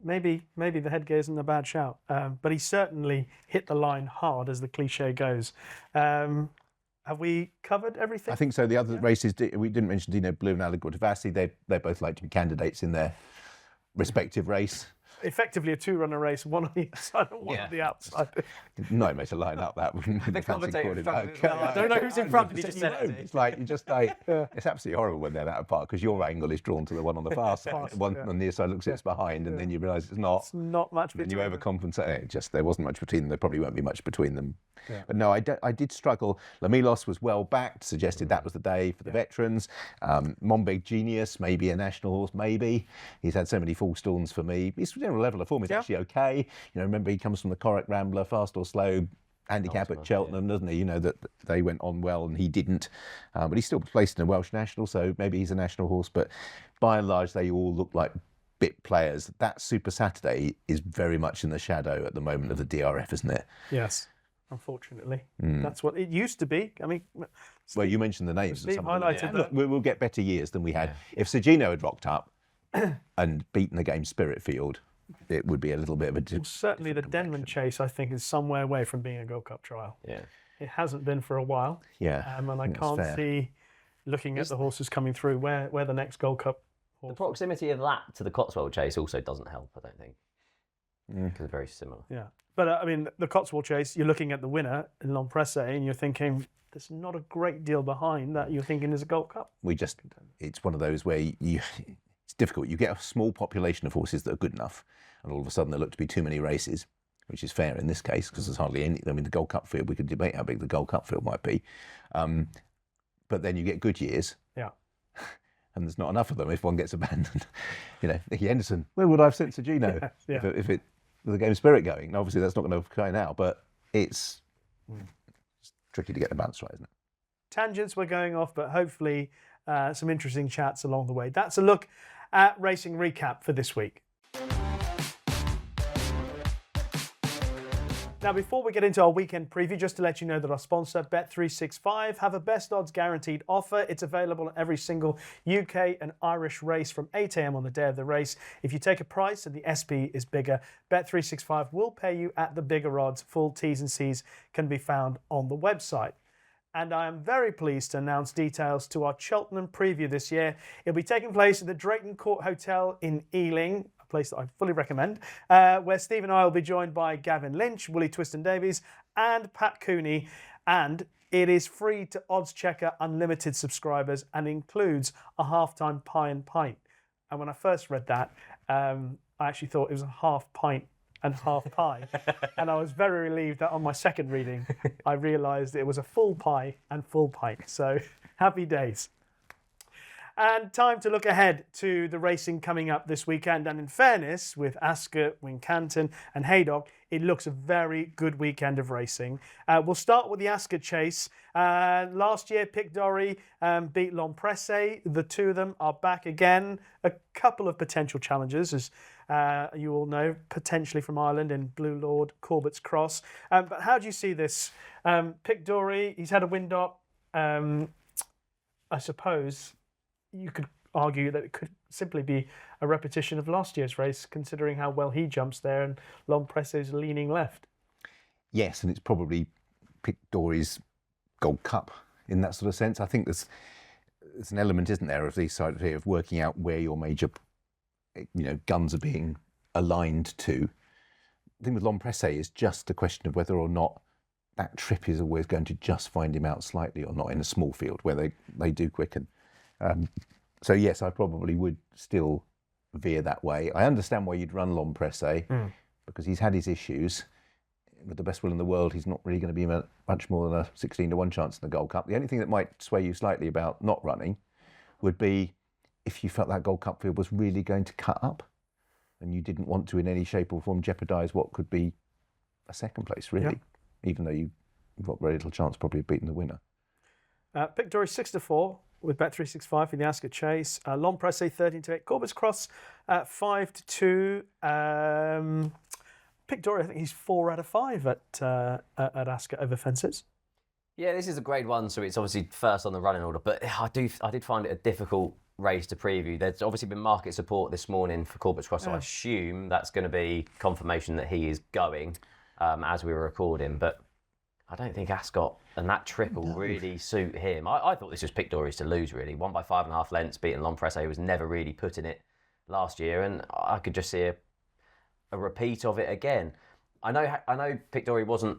Maybe the headgear isn't a bad shout, but he certainly hit the line hard, as the cliche goes. Have we covered everything? I think so. The other races, we didn't mention Dino Blue and Allegro Tavassi. They both like to be candidates in their respective race. Effectively a two-runner race, one on the inside and one on the outside. Nightmare to line up that. The commentator in front of it. I don't know who's in front of you. It's like, it's absolutely horrible when they're that apart because your angle is drawn to the one on the far side. One on the near side looks it's behind, and then you realise it's not. It's not much between them. Then you overcompensate. There wasn't much between them. There probably won't be much between them. Yeah. But no, I did struggle. Lamilos was well backed, suggested that was the day for the veterans. Monbeg Genius, maybe a national horse, maybe. He's had so many false dawns for me. His general level of form is actually okay. You know, remember he comes from the Corach Rambler, fast or slow, handicap at Cheltenham, doesn't he? You know, that they went on well and he didn't. But he's still placed in a Welsh national, so maybe he's a national horse. But by and large, they all look like bit players. That Super Saturday is very much in the shadow at the moment of the DRF, isn't it? Yes. Unfortunately, that's what it used to be. I mean, well, you mentioned the names. Steve highlighted that. Look, we'll get better years than we had. If Sergino had rocked up and beaten the game Spirit Field, it would be a little bit of a. Certainly, the Denman Chase, I think, is somewhere away from being a Gold Cup trial. Yeah, it hasn't been for a while. Yeah, and I can't see, looking at the horses coming through, where the next Gold Cup. The proximity of that to the Cotswold Chase also doesn't help, I don't think. Because they're very similar. Yeah. But I mean, the Cotswold Chase, you're looking at the winner in L'Empresse and you're thinking, there's not a great deal behind that you're thinking is a Gold Cup. It's one of those where it's difficult. You get a small population of horses that are good enough and all of a sudden there look to be too many races, which is fair in this case because there's hardly any. I mean, the Gold Cup field, we could debate how big the Gold Cup field might be. But then you get good years. Yeah. And there's not enough of them if one gets abandoned. You know, Nicky Henderson, where would I have sent Sergino if it with the game spirit going? And obviously, that's not going to occur now, but it's tricky to get the balance right, isn't it? Tangents we're going off, but hopefully some interesting chats along the way. That's a look at Racing Recap for this week. Now, before we get into our weekend preview, just to let you know that our sponsor, Bet365, have a best odds guaranteed offer. It's available at every single UK and Irish race from 8 a.m. on the day of the race. If you take a price and the SP is bigger, Bet365 will pay you at the bigger odds. Full T's and C's can be found on the website. And I am very pleased to announce details to our Cheltenham preview this year. It'll be taking place at the Drayton Court Hotel in Ealing, a place that I fully recommend, where Steve and I will be joined by Gavin Lynch, Willie Twiston-Davies and Pat Cooney. And it is free to oddschecker Unlimited subscribers and includes a half-time pie and pint. And when I first read that, I actually thought it was a half pint and half pie. And I was very relieved that on my second reading, I realised it was a full pie and full pint. So happy days. And time to look ahead to the racing coming up this weekend. And in fairness, with Ascot, Wincanton and Haydock, it looks a very good weekend of racing. We'll start with the Ascot Chase. Last year, Pic D'Orhy beat L'Empresse. The two of them are back again. A couple of potential challengers, as you all know, potentially from Ireland in Blue Lord, Corbett's Cross. But how do you see this? Pic D'Orhy, he's had a wind-up. I suppose you could argue that it could simply be a repetition of last year's race, considering how well he jumps there and L'Empresse is leaning left. Yes, and it's probably Pic D'Orhy's Gold Cup in that sort of sense. I think there's an element, isn't there, of these side here of working out where your major, guns are being aligned to. The thing with L'Empresse is just a question of whether or not that trip is always going to just find him out slightly or not in a small field where they do quicken. So yes, I probably would still veer that way. I understand why you'd run L'Empresse because he's had his issues. With the best will in the world, he's not really going to be much more than a 16-1 chance in the Gold Cup. The only thing that might sway you slightly about not running would be if you felt that Gold Cup field was really going to cut up and you didn't want to in any shape or form jeopardise what could be a second place, really, even though you've got very little chance probably of beating the winner. Pic D'Orhy 6-4 with Bet365 for the Ascot Chase. Long Presse 13-8. Corbett's Cross 5-2. Pictory, I think he's 4 out of 5 at Ascot over fences. Yeah, this is a grade 1, so it's obviously first on the running order. But I did find it a difficult race to preview. There's obviously been market support this morning for Corbett's Cross, so I assume that's going to be confirmation that he is going as we were recording. But I don't think Ascot and that trip will really suit him. I thought this was Pictory's to lose, really. Won by 5.5 lengths, beating Long Presse, who was never really put in it last year, and I could just see a repeat of it again. I know Pictory wasn't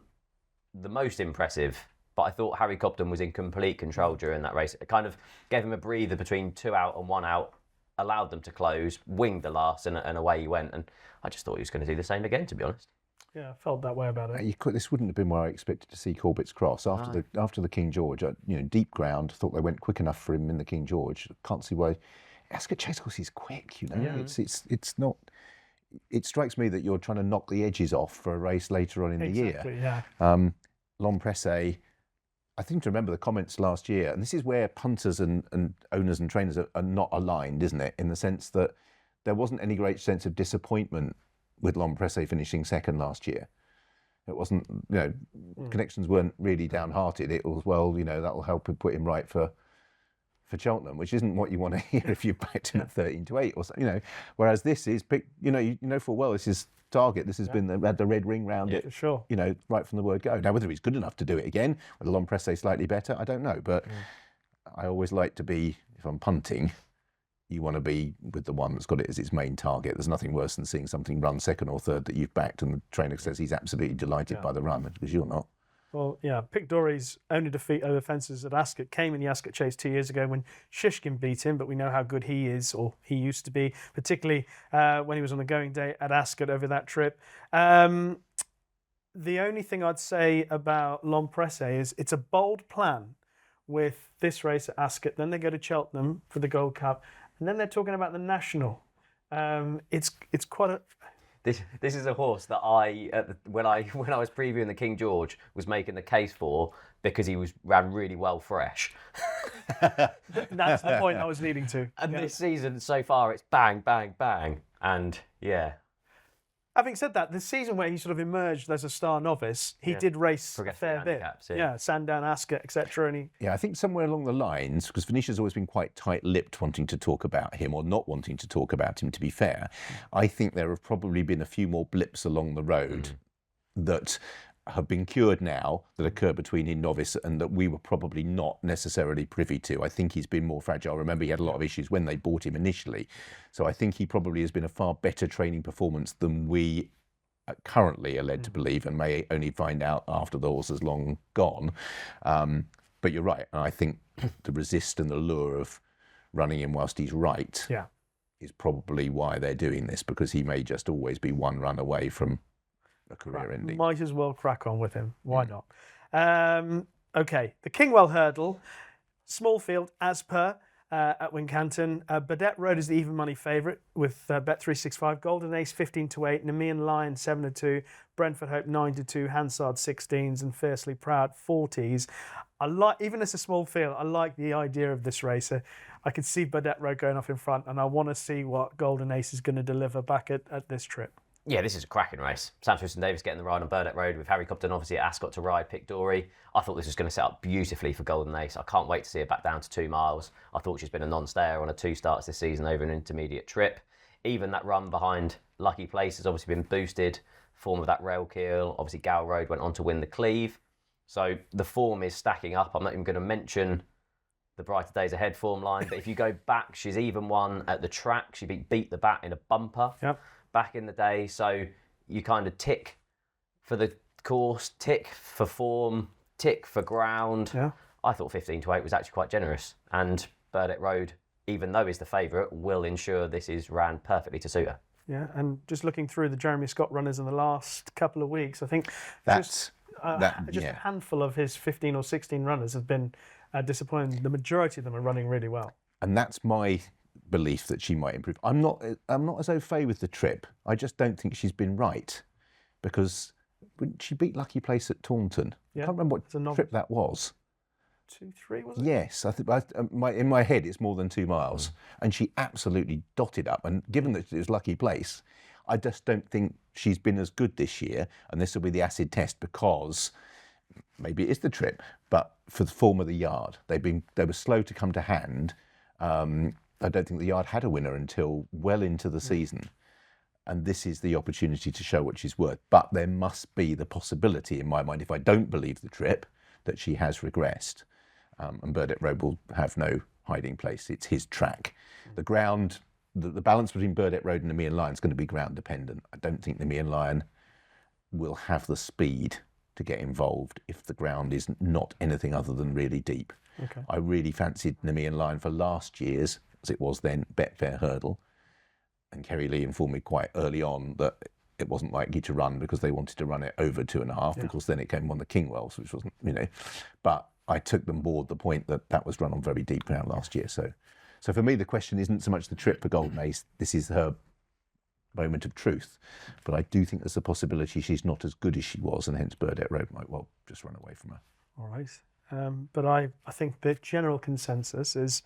the most impressive, but I thought Harry Cobden was in complete control during that race. It kind of gave him a breather between 2 out and 1 out, allowed them to close, winged the last, and away he went. And I just thought he was going to do the same again, to be honest. Yeah, I felt that way about it. This wouldn't have been where I expected to see Corbett's Cross after the King George. Deep ground. Thought they went quick enough for him in the King George. Can't see why. Ascot Chase course is quick. It's not. It strikes me that you're trying to knock the edges off for a race later on in the year. Yeah. Long Presse, I seem to remember the comments last year, and this is where punters and owners and trainers are not aligned, isn't it? In the sense that there wasn't any great sense of disappointment with Long Presse finishing second last year. It wasn't, connections weren't really downhearted. It was, that'll help put him right for Cheltenham, which isn't what you want to hear if you've backed him at 13-8 or something, Whereas this is, full well this is target. This has been had the red ring round it, for sure. Right from the word go. Now, whether he's good enough to do it again, whether Long Presse slightly better, I don't know. But I always like to be, if I'm punting, you want to be with the one that's got it as its main target. There's nothing worse than seeing something run second or third that you've backed and the trainer says he's absolutely delighted by the run, because you're not. Well, yeah, Pictory's only defeat over fences at Ascot came in the Ascot Chase 2 years ago when Shishkin beat him, but we know how good he is, or he used to be, particularly when he was on the going day at Ascot over that trip. The only thing I'd say about Long Presse is it's a bold plan with this race at Ascot. Then they go to Cheltenham for the Gold Cup, and then they're talking about the National. It's quite a... This is a horse that when I was previewing the King George, was making the case for, because he ran really well fresh. That's the point I was leading to. And this season so far, it's bang, bang, bang, and yeah. Having said that, the season where he sort of emerged as a star novice, he did race a fair bit. Sandown, Ascot, etc. I think somewhere along the lines, because Venetia's always been quite tight-lipped wanting to talk about him, or not wanting to talk about him, to be fair. I think there have probably been a few more blips along the road that have been cured now, that occur between in Novice, and that we were probably not necessarily privy to. I think he's been more fragile. Remember, he had a lot of issues when they bought him initially. So I think he probably has been a far better training performance than we currently are led to believe, and may only find out after the horse has long gone. But you're right. And I think the resist and the lure of running him whilst he's right is probably why they're doing this, because he may just always be one run away from a career ending. Might as well crack on with him. Why not? Okay, the Kingwell hurdle, small field as per at Wincanton. Burdett Road is the even money favourite with Bet365. Golden Ace 15-8, Nemean Lion 7-2, Brentford Hope 9-2, Hansard 16s, and Fiercely Proud 40s. Even as a small field, I like the idea of this race. I could see Burdett Road going off in front, and I want to see what Golden Ace is going to deliver back at this trip. Yeah, this is a cracking race. Sam Twiston-Davies getting the ride on Burdett Road with Harry Cobden obviously at Ascot to ride Pictory. I thought this was going to set up beautifully for Golden Ace. I can't wait to see her back down to 2 miles. I thought she's been a non-stayer on her 2 starts this season over an intermediate trip. Even that run behind Lucky Place has obviously been boosted. Form of that rail keel. Obviously, Gow Road went on to win the Cleve. So the form is stacking up. I'm not even going to mention the Brighter Days Ahead form line, but if you go back, she's even won at the track. She beat the Bat in a bumper. Yep. Back in the day, so you kind of tick for the course, tick for form, tick for ground. Yeah. I thought 15-8 was actually quite generous, and Burdett Road, even though he's the favourite, will ensure this is ran perfectly to suit her. Yeah, and just looking through the Jeremy Scott runners in the last couple of weeks, I think just a handful of his 15 or 16 runners have been disappointing. The majority of them are running really well. And that's my belief that she might improve. I'm not as au fait with the trip. I just don't think she's been right, because she beat Lucky Place at Taunton. I can't remember what trip that was. 2-3, was it? Yes, I think in my head it's more than 2 miles, and she absolutely dotted up. And given that it was lucky place, I just don't think she's been as good this year. And this will be the acid test, because maybe it is the trip, but for the form of the yard, they were slow to come to hand. I don't think the yard had a winner until well into the season. And this is the opportunity to show what she's worth. But there must be the possibility, in my mind, if I don't believe the trip, that she has regressed. And Burdett Road will have no hiding place. It's his track. The ground, the balance between Burdett Road and Nemean Lion is going to be ground dependent. I don't think Nemean Lion will have the speed to get involved if the ground is not anything other than really deep. Okay. I really fancied Nemean Lion for last year's, as it was then, Betfair Hurdle. And Kerry Lee informed me quite early on that it wasn't likely to run because they wanted to run it over 2.5, because then it came on the Kingwells, which wasn't, But I took them board the point that was run on very deep ground last year. So for me, the question isn't so much the trip for Golden Ace. This is her moment of truth. But I do think there's a possibility she's not as good as she was, and hence Burdett Road might well just run away from her. All right. But I think the general consensus is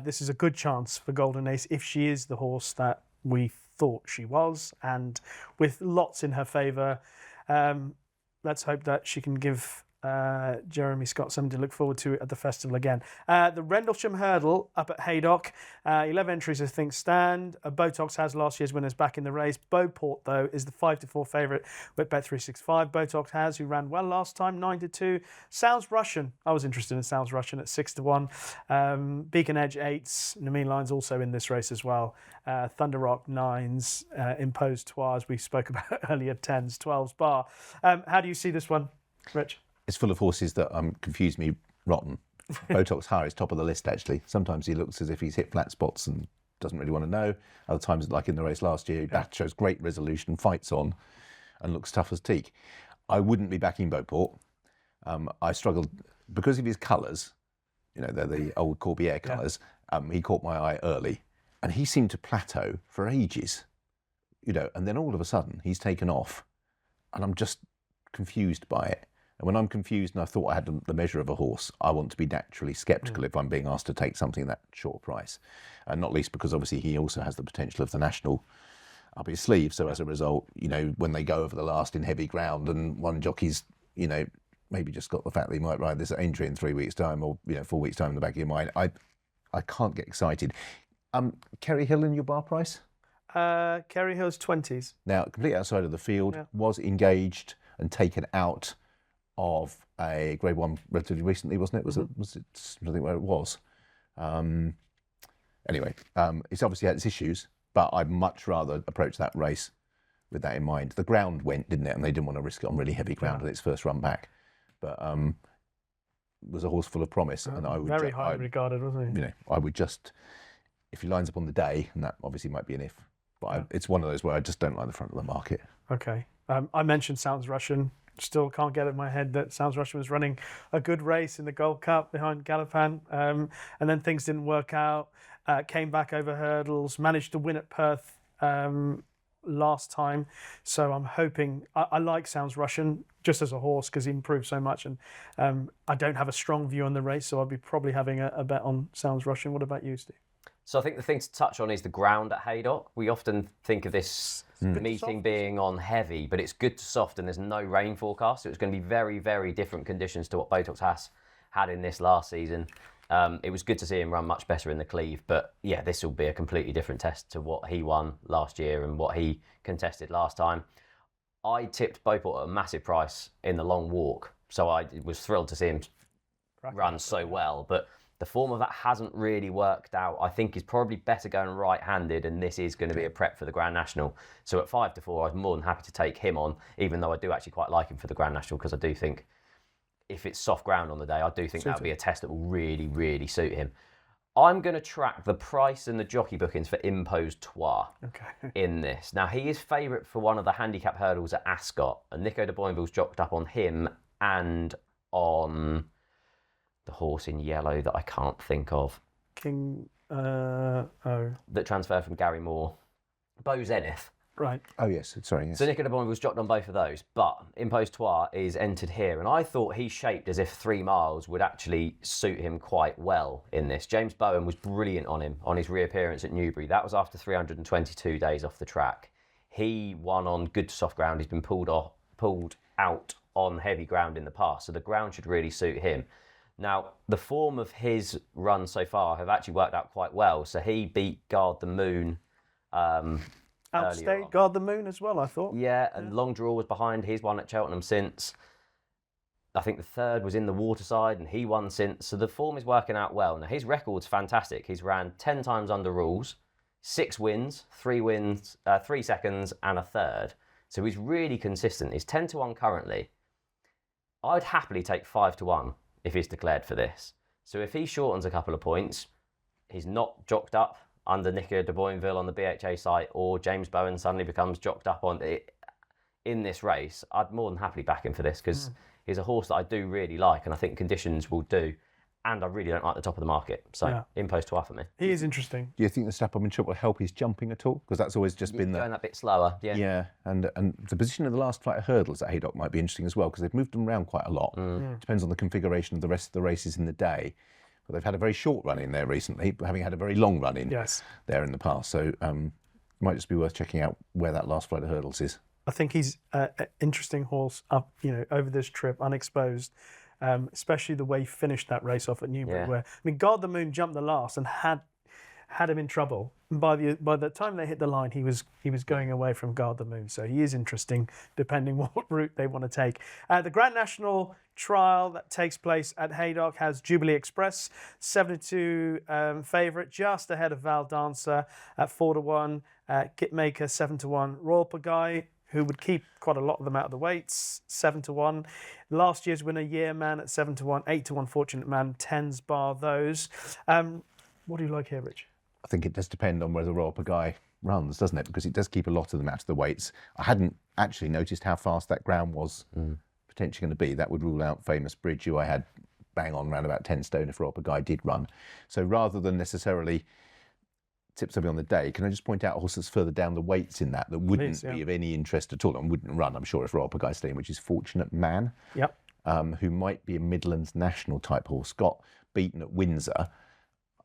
this is a good chance for Golden Ace if she is the horse that we thought she was, and with lots in her favour. Let's hope that she can give Jeremy Scott something to look forward to at the festival again. The Rendlesham Hurdle up at Haydock, 11 entries I think stand. Botox has last year's winners back in the race. Beauport though is the 5-4 favourite with Bet365. Botox has, who ran well last time, 9-2. Sounds Russian. I was interested in Sounds Russian at 6-1. Beacon Edge 8s. Nemean Lion's also in this race as well. Thunder Rock 9s. Imposed Trois, as we spoke about earlier, 10s, 12s bar. How do you see this one, Rich? It's full of horses that confuse me rotten. Botox High is top of the list, actually. Sometimes he looks as if he's hit flat spots and doesn't really want to know. Other times, like in the race last year, that shows great resolution, fights on, and looks tough as teak. I wouldn't be backing Beauport. I struggled because of his colours. They're the old Corbière colours. He caught my eye early, and he seemed to plateau for ages. And then all of a sudden he's taken off, and I'm just confused by it. And when I'm confused and I thought I had the measure of a horse, I want to be naturally sceptical if I'm being asked to take something at that short price. And not least because obviously he also has the potential of the national up his sleeve. So as a result, when they go over the last in heavy ground and one jockey's, maybe just got the fact that he might ride this at Aintree in 3 weeks' time or, 4 weeks' time in the back of your mind, I can't get excited. Kerry Hill in your bar price? Kerry Hill's 20s. Now, completely outside of the field, was engaged and taken out of a Grade 1 relatively recently, wasn't it? Was it something where it was? Anyway, it's obviously had its issues, but I'd much rather approach that race with that in mind. The ground went, didn't it? And they didn't want to risk it on really heavy ground on its first run back. But was a horse full of promise, and I would very highly regarded, wasn't he? I would just, if he lines up on the day, and that obviously might be an if, but it's one of those where I just don't like the front of the market. Okay, I mentioned Sounds Russian. Still can't get it in my head that Sounds Russian was running a good race in the Gold Cup behind Galopan, and then things didn't work out. Came back over hurdles, managed to win at Perth last time. So I'm hoping, I like Sounds Russian just as a horse because he improved so much, and I don't have a strong view on the race, so I'll be probably having a bet on Sounds Russian. What about you, Steve? So I think the thing to touch on is the ground at Haydock. We often think of this meeting being on heavy, but it's good to soft and there's no rain forecast. So it's going to be very, very different conditions to what Botox has had in this last season. It was good to see him run much better in the Cleve, but yeah, this will be a completely different test to what he won last year and what he contested last time. I tipped Beauport at a massive price in the long walk, so I was thrilled to see him run so well, but the form of that hasn't really worked out. I think he's probably better going right-handed, and this is going to be a prep for the Grand National. So at 5-4, I was more than happy to take him on, even though I do actually quite like him for the Grand National, because I do think if it's soft ground on the day, I do think that'll be a test that will really, really suit him. I'm going to track the price and the jockey bookings for Imposed Trois in this. Now, he is favourite for one of the handicap hurdles at Ascot, and Nico de Boinville's jocked up on him and on the horse in yellow that I can't think of. That transferred from Gary Moore. Beau Zenith. Right. Oh yes, sorry. Yes. So Nicolas de Boinville was dropped on both of those, but Impostoir is entered here, and I thought he shaped as if 3 miles would actually suit him quite well in this. James Bowen was brilliant on him on his reappearance at Newbury. That was after 322 days off the track. He won on good soft ground. He's been pulled out on heavy ground in the past, so the ground should really suit him. Now, the form of his run so far have actually worked out quite well. So he beat Guard the Moon. Outstate Guard the Moon as well, I thought. Yeah, and Long Draw was behind. He's won at Cheltenham since. I think the third was in the Waterside, and he won since. So the form is working out well. Now, his record's fantastic. He's ran 10 times under rules, 6 wins, 3 seconds, and a third. So he's really consistent. He's 10-1 currently. I'd happily take 5-1 if he's declared for this. So if he shortens a couple of points, he's not jocked up under Nicolas de Boinville on the BHA site, or James Bowen suddenly becomes jocked up on it in this race, I'd more than happily back him for this, because he's a horse that I do really like, and I think conditions will do. And I really don't like the top of the market. So Impostoir for me. He is interesting. Do you think the step-up will help his jumping at all? Because that's always just been going that bit slower. Yeah. Yeah, and the position of the last flight of hurdles at Haydock might be interesting as well, because they've moved them around quite a lot. Depends on the configuration of the rest of the races in the day. But they've had a very short run in there recently, having had a very long run in there in the past. So it might just be worth checking out where that last flight of hurdles is. I think he's an interesting horse up, over this trip, unexposed. Especially the way he finished that race off at Newbury, where Guard the Moon jumped the last and had him in trouble. And by the time they hit the line, he was going away from Guard the Moon. So he is interesting, depending what route they want to take. The Grand National trial that takes place at Haydock has Jubilee Express, 7-2 favourite, just ahead of Val Dancer at 4-1. Kitmaker 7-1. Royal Pagaille, who would keep quite a lot of them out of the weights, 7-1. Last year's winner, Year Man at 7-1, 8-1 Fortunate Man, 10s bar those. What do you like here, Rich? I think it does depend on where the Royal Pagaille runs, doesn't it? Because it does keep a lot of them out of the weights. I hadn't actually noticed how fast that ground was potentially going to be. That would rule out Famous Bridge, who I had bang on around about 10 stone if Royal Pagaille did run. So rather than necessarily tip something on the day, can I just point out horses further down the weights in that wouldn't be of any interest at all and wouldn't run, I'm sure, if Royal Pagaille staying, which is Fortunate Man, who might be a Midlands National type horse. Got beaten at Windsor.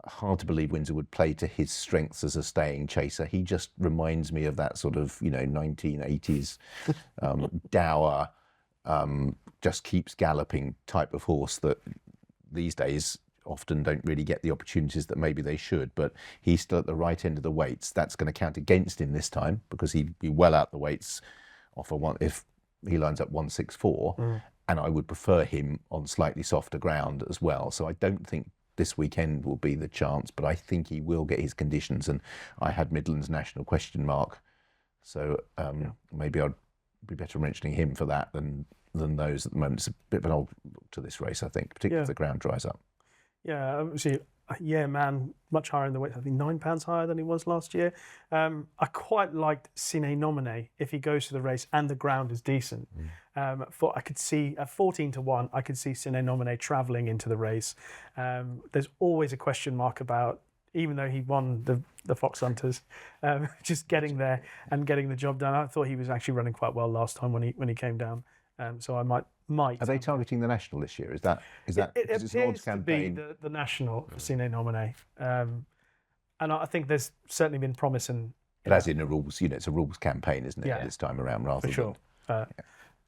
Hard to believe Windsor would play to his strengths as a staying chaser. He just reminds me of that sort of 1980s dour, just keeps galloping type of horse that these days often don't really get the opportunities that maybe they should, but he's still at the right end of the weights. That's going to count against him this time, because he'd be well out the weights off if he lines up 164, and I would prefer him on slightly softer ground as well. So I don't think this weekend will be the chance, but I think he will get his conditions, and I had Midlands National question mark, so maybe I'd be better mentioning him for that than those at the moment. It's a bit of an old look to this race, I think, particularly if the ground dries up. Yeah, obviously, Man, much higher in the weight. I think £9 higher than he was last year. I quite liked Sine Nomine if he goes to the race and the ground is decent. I could see at 14-1, I could see Sine Nomine travelling into the race. There's always a question mark about, even though he won the Fox Hunters, just getting there and getting the job done. I thought he was actually running quite well last time when he came down. So I might. Are they targeting the national this year? Is that? It appears to be the national for Sine Nomine, and I think there's certainly been promise in. But as in a rules, it's a rules campaign, isn't it? This time around, rather. For sure.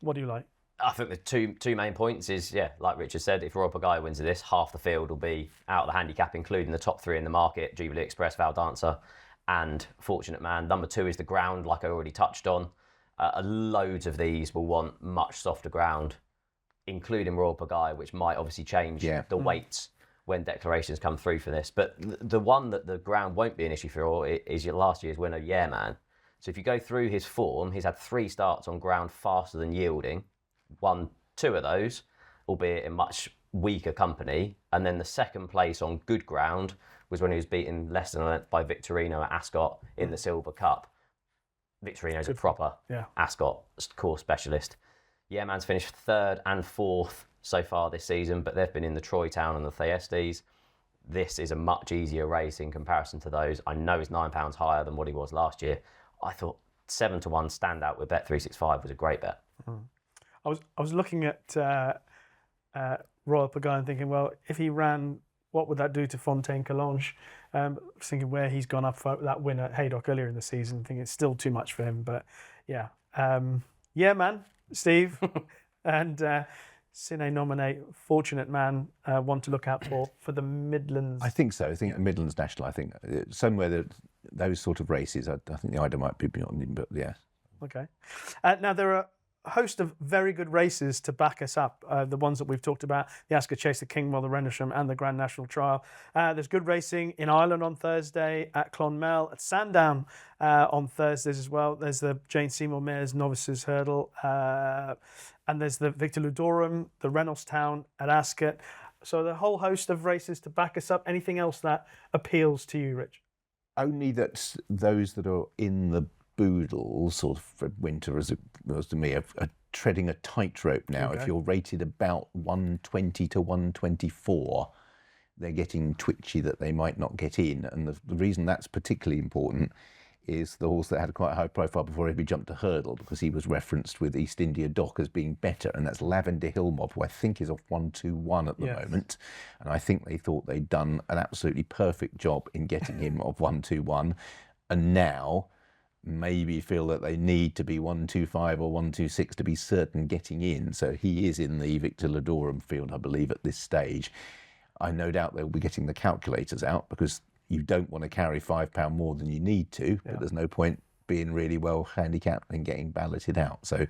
What do you like? I think the two main points is, like Richard said, if Royal Pagaille wins this, half the field will be out of the handicap, including the top 3 in the market: Jubilee Express, Val Dancer, and Fortunate Man. Number 2 is the ground, like I already touched on. Loads of these will want much softer ground, including Royal Pagaille, which might obviously change the weights when declarations come through for this. But the one that the ground won't be an issue for is your last year's winner, Yeah Man. So if you go through his form, he's had 3 starts on ground faster than yielding, won 2 of those, albeit in much weaker company. And then the second place on good ground was when he was beaten less than a length by Victorino at Ascot in the Silver Cup. Victorino's a proper Ascot course specialist. Yeah Man's finished 3rd and 4th so far this season, but they've been in the Troy Town and the Thyestes. This is a much easier race in comparison to those. I know he's £9 higher than what he was last year. I thought 7-1 standout with Bet365 was a great bet. I was looking at Royal Pagano and thinking, well, if he ran, what would that do to Fontaine Collonges? I was thinking where he's gone up for that win at Haydock earlier in the season. I think it's still too much for him, but yeah. Yeah, man, Steve. And Cine nominate Fortunate Man, one to look out for the Midlands. I think so. I think Midlands National. I think somewhere that those sort of races. I think the Ryder might be beyond him, but yeah. Okay. Now there are a host of very good races to back us up. The ones that we've talked about: the Ascot Chase, the Kingwell, the Rendlesham, and the Grand National Trial. There's good racing in Ireland on Thursday, at Clonmel, at Sandown on Thursdays as well. There's the Jane Seymour Mares Novices Hurdle. And there's the Victor Ludorum, the Reynoldstown at Ascot. So the whole host of races to back us up. Anything else that appeals to you, Rich? Only that those that are in the boodle, sort of for winter, as it was to me, are treading a tightrope now. Okay. If you're rated about 120 to 124, they're getting twitchy that they might not get in. And the reason that's particularly important is the horse that had quite a high profile before he jumped a hurdle, because he was referenced with East India Dock as being better, and that's Lavender Hill Mob, who I think is off 121 at the moment. And I think they thought they'd done an absolutely perfect job in getting him off 121, and now maybe feel that they need to be 125 or 126 to be certain getting in. So he is in the Victor Ludorum field, I believe, at this stage. I no doubt they'll be getting the calculators out, because you don't want to carry £5 more than you need to, but there's no point being really well handicapped and getting balloted out. So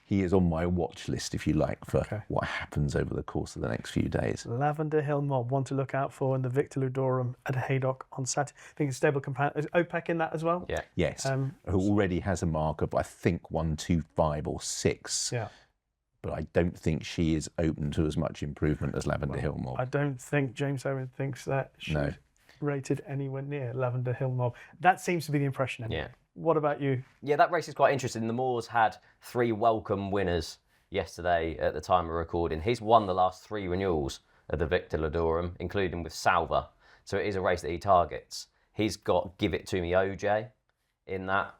he is on my watch list, if you like, for what happens over the course of the next few days. Lavender Hill Mob, one to look out for, in the Victor Ludorum at Haydock on Saturday. I think it's stable companion. Is OPEC in that as well? Yeah. Yes, who already has a mark of, I think, 125 or 6. Yeah. But I don't think she is open to as much improvement as Lavender Hill Mob. I don't think James Owen thinks that she's rated anywhere near Lavender Hill Mob. That seems to be the impression anyway. Yeah. What about you? Yeah, that race is quite interesting. The Moors had 3 welcome winners yesterday at the time of recording. He's won the last 3 renewals of the Victor Ludorum, including with Salva. So it is a race that he targets. He's got Give It To Me OJ in that.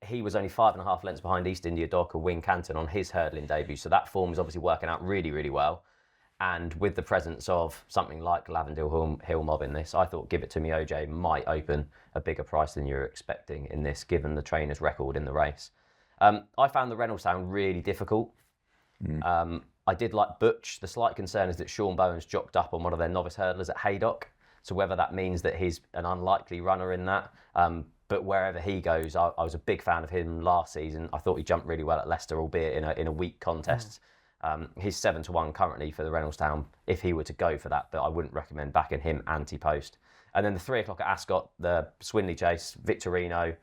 He was only 5.5 lengths behind East India Dock or Wincanton on his hurdling debut. So that form is obviously working out really, really well. And with the presence of something like Lavender Hill Mob in this, I thought Give It To Me OJ might open a bigger price than you're expecting in this, given the trainer's record in the race. I found the Reynoldstown really difficult. I did like Butch. The slight concern is that Sean Bowen's jocked up on one of their novice hurdlers at Haydock. So whether that means that he's an unlikely runner in that. But wherever he goes, I was a big fan of him last season. I thought he jumped really well at Leicester, albeit in a weak contest. He's 7-1 currently for the Reynoldstown if he were to go for that, but I wouldn't recommend backing him anti-post. And then the 3 o'clock at Ascot, the Swinley Chase, Victorino,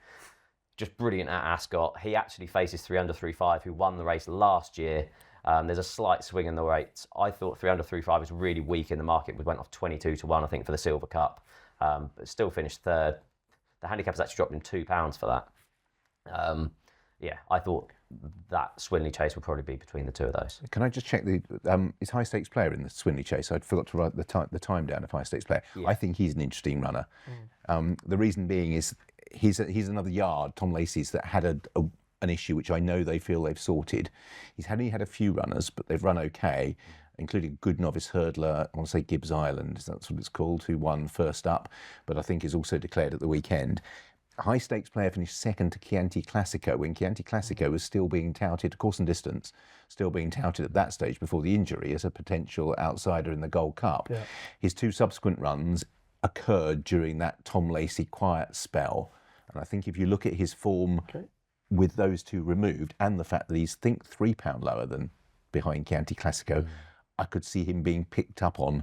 just brilliant at Ascot. He actually faces 3 under 3.5, who won the race last year. There's a slight swing in the rates. I thought 3 under 3.5 was really weak in the market. We went off 22-1, I think, for the Silver Cup, but still finished 3rd. The handicap has actually dropped him £2 for that. I thought that Swinley Chase would probably be between the 2 of those. Can I just check is high stakes player in the Swinley Chase? I'd forgot to write the time down of high stakes player. Yeah. I think he's an interesting runner. The reason being is he's another yard, Tom Lacey's, that had an issue which I know they feel they've sorted. He's only had a few runners, but they've run okay, including a good novice hurdler, I want to say Gibbs Island, that's what it's called, who won first up, but I think is also declared at the weekend. A high stakes player finished 2nd to Chianti Classico, when Chianti Classico was still being touted, course and distance, still being touted at that stage before the injury as a potential outsider in the Gold Cup. Yeah. His 2 subsequent runs occurred during that Tom Lacey quiet spell. And I think if you look at his form with those 2 removed, and the fact that he's, £3 lower than behind Chianti Classico, I could see him being picked up on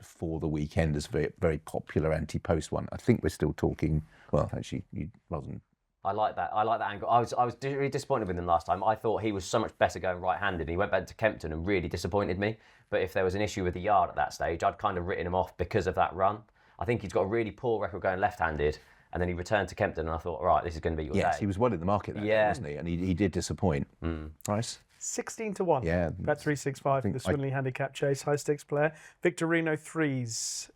for the weekend as a very, very popular anti-post one. I think we're still talking, well, actually, he wasn't. I like that angle. I was really disappointed with him last time. I thought he was so much better going right-handed. He went back to Kempton and really disappointed me. But if there was an issue with the yard at that stage, I'd kind of written him off because of that run. I think he's got a really poor record going left-handed. And then he returned to Kempton, and I thought, all right, this is going to be your day. Yes, he was well in the market then, wasn't he? And he did disappoint. Price? 16 to 1. Yeah. Bet365, the Swinley Handicap Chase, high stakes player. Victorino 3s,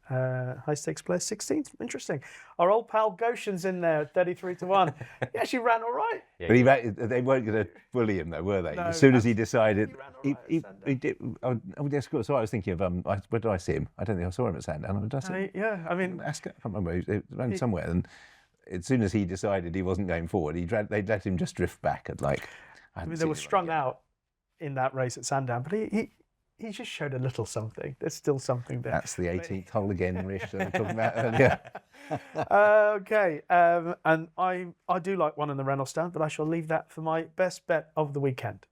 high stakes player 16. Interesting. Our old pal Goshen's in there, 33 to 1. He actually ran all right. But they weren't going to bully him, though, were they? No, as soon as he decided, he ran all right at he did. Oh, yes, so I was thinking of where did I see him? I don't think I saw him at Sandown. Did I see him? Yeah, I mean, Ascot, I can't remember. He was around somewhere, and as soon as he decided he wasn't going forward, they let him just drift back and they were strung out in that race at Sandown, but he just showed a little something. There's still something there. That's the 18th hole again, Rishi, that we were talking about earlier. Okay, and I do like one in the Reynolds stand, but I shall leave that for my best bet of the weekend.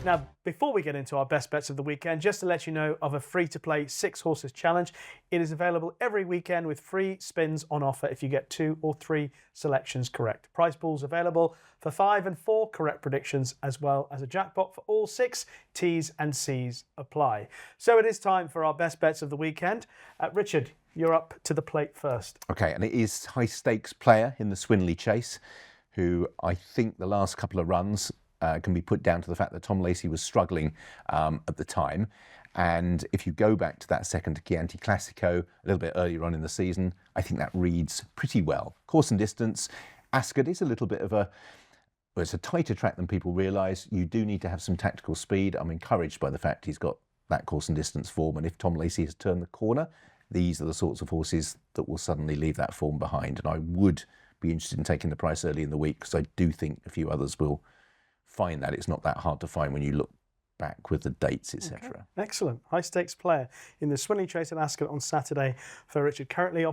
Now, before we get into our best bets of the weekend, just to let you know of a free-to-play 6 horses challenge. It is available every weekend with free spins on offer if you get 2 or 3 selections correct. Prize pools available for 5 and 4 correct predictions, as well as a jackpot for all 6. T's and C's apply. So it is time for our best bets of the weekend. Richard, you're up to the plate first. Okay, and it is high stakes player in the Swinley Chase, who I think the last couple of runs can be put down to the fact that Tom Lacey was struggling at the time. And if you go back to that second Chianti Classico a little bit earlier on in the season, I think that reads pretty well. Course and distance, Ascot is a little bit of it's a tighter track than people realise. You do need to have some tactical speed. I'm encouraged by the fact he's got that course and distance form. And if Tom Lacey has turned the corner, these are the sorts of horses that will suddenly leave that form behind. And I would be interested in taking the price early in the week, because I do think a few others will find that. It's not that hard to find when you look back with the dates, etc. Okay. Excellent. High stakes player in the Swinley Chase at Ascot on Saturday for Richard. Currently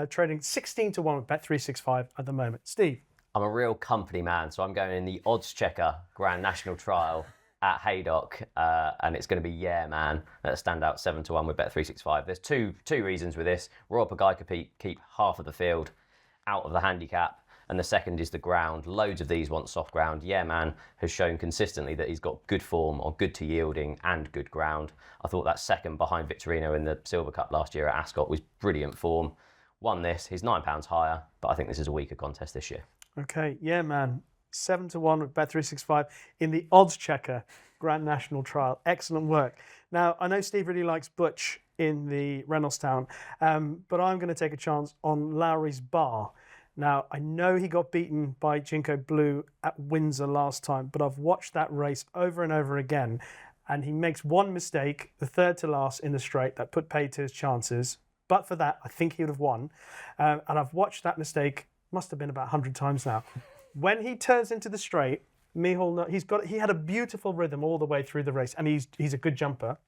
trading 16 to 1 with Bet365 at the moment. Steve? I'm a real company man, so I'm going in the oddschecker Grand National Trial at Haydock, and it's going to be Yeah Man at a standout 7 to 1 with Bet365. There's two reasons with this. Royal Pagai could keep half of the field out of the handicap, and the second is the ground. Loads of these want soft ground. Yeah Man has shown consistently that he's got good form on good to yielding and good ground. I thought that second behind Victorino in the Silver Cup last year at Ascot was brilliant form. Won this, he's £9 higher, but I think this is a weaker contest this year. Okay, Yeah Man, 7 to 1 with Bet365 in the odds checker Grand National Trial. Excellent work. Now, I know Steve really likes Butch in the Reynoldstown, but I'm going to take a chance on Lowry's Bar. Now, I know he got beaten by Ginkgo Blue at Windsor last time, but I've watched that race over and over again, and he makes one mistake, the third to last in the straight, that put paid to his chances. But for that, I think he would have won. And I've watched that mistake, must have been about 100 times now. When he turns into the straight, he had a beautiful rhythm all the way through the race, and he's a good jumper.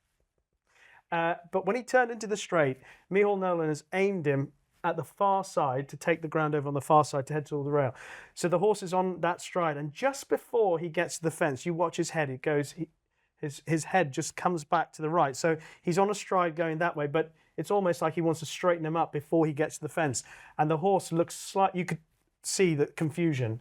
But when he turned into the straight, Mihal Nolan has aimed him at the far side to take the ground over on the far side to head toward the rail. So the horse is on that stride, and just before he gets to the fence, you watch his head. It goes, his head just comes back to the right. So he's on a stride going that way, but it's almost like he wants to straighten him up before he gets to the fence. And the horse looks slightly, you could see the confusion.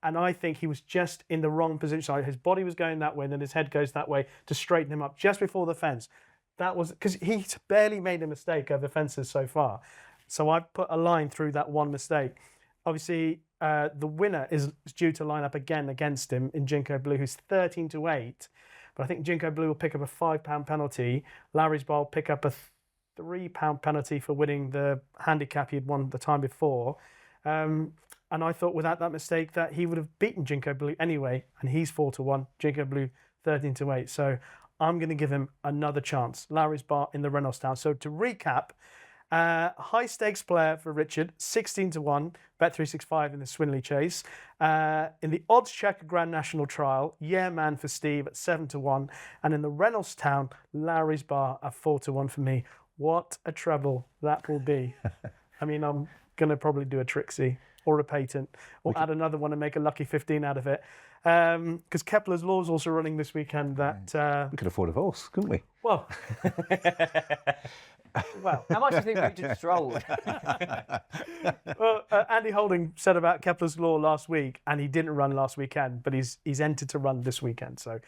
And I think he was just in the wrong position. So his body was going that way, and then his head goes that way to straighten him up just before the fence. That was because he's barely made a mistake over fences so far. So I put a line through that one mistake. Obviously, the winner is due to line up again against him in Ginkgo Blue, who's 13 to 8. But I think Ginkgo Blue will pick up a £5 penalty. Larry's Bar will pick up a £3 penalty for winning the handicap he had won the time before. And I thought without that mistake that he would have beaten Ginkgo Blue anyway. And he's 4 to 1. Ginkgo Blue 13 to 8. So I'm going to give him another chance. Larry's Bar in the Reynoldstown. So to recap, high stakes player for Richard, 16 to 1, Bet365 in the Swinley Chase. In the odds checker Grand National Trial, Yeah Man for Steve at 7 to 1. And in the Reynoldstown, Larry's Bar at 4 to 1 for me. What a treble that will be. I mean, I'm going to probably do a Trixie or a patent or add another one and make a lucky 15 out of it. Because Kepler's Law is also running this weekend. That we could afford a horse, couldn't we? Well, How much do you think Richard strolled? Well, Andy Holding said about Kepler's Law last week, and he didn't run last weekend, but he's entered to run this weekend, so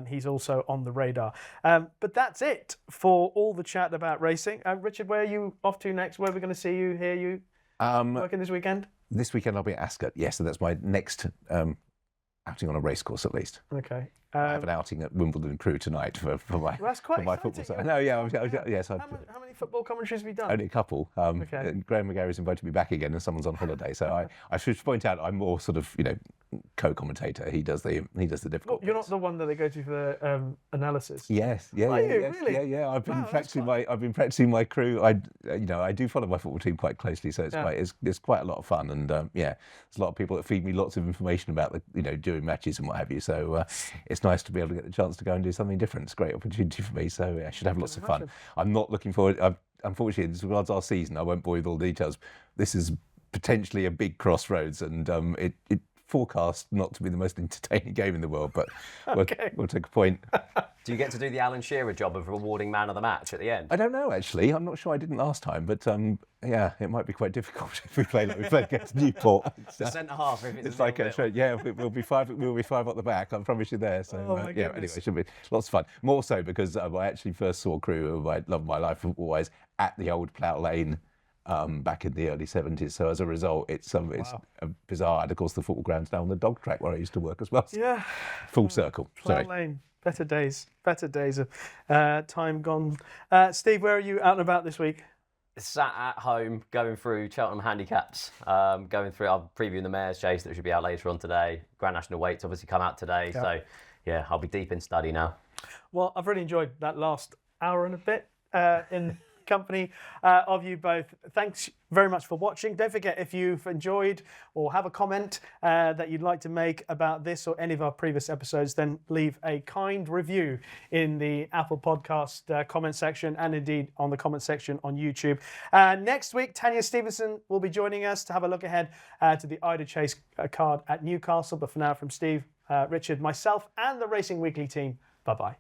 he's also on the radar. But that's it for all the chat about racing. Richard, where are you off to next? Where are we going to see you, hear you working this weekend? This weekend I'll be at Ascot. Yes, so that's my next outing on a racecourse at least. Okay. I have an outing at Wimbledon Crew tonight for my, Well, that's quite for my exciting. football side. No, yeah, yes. How many football commentaries have you done? Only a couple. Okay. Graham McGarry's invited me back again, and someone's on holiday. So I should point out I'm more sort of co-commentator. He does the difficult. You're not bits. the one that they go to for analysis. Yes, yeah, Are yeah, you? yes, Really? yeah. I've been Wow, that's practicing my crew. I do follow my football team quite closely, so it's quite a lot of fun. And there's a lot of people that feed me lots of information about doing matches and what have you. So it's nice to be able to get the chance to go and do something different. It's a great opportunity for me. So I should have lots of fun. I'm not looking forward. Unfortunately, as regards our season, I won't bore you with all the details. This is potentially a big crossroads, and it forecast not to be the most entertaining game in the world, but we'll take a point. Do you get to do the Alan Shearer job of rewarding man of the match at the end? I don't know, actually. I'm not sure. I didn't last time, but it might be quite difficult if we play like we played against Newport. The centre half, if It's like we'll be five up the back. I promise you there. So anyway, it should be lots of fun. More so because I actually first saw Crew of my love of my life football-wise at the old Plough Lane. Back in the early 70s, so as a result, it's bizarre. And of course, the football ground's now on the dog track where I used to work as well. Yeah, full circle. Plough Lane, better days of time gone. Steve, where are you out and about this week? Sat at home going through Cheltenham handicaps, going through. I'm previewing the Mayor's Chase that should be out later on today. Grand National Weights obviously come out today, so yeah, I'll be deep in study now. Well, I've really enjoyed that last hour and a bit in company of you both. Thanks very much for watching. Don't forget, if you've enjoyed or have a comment that you'd like to make about this or any of our previous episodes, then leave a kind review in the Apple Podcast comment section, and indeed on the comment section on YouTube. Next week, Tanya Stevenson will be joining us to have a look ahead to the Ascot Chase card at Newcastle. But for now, from Steve, Richard, myself and the Racing Weekly team, bye-bye.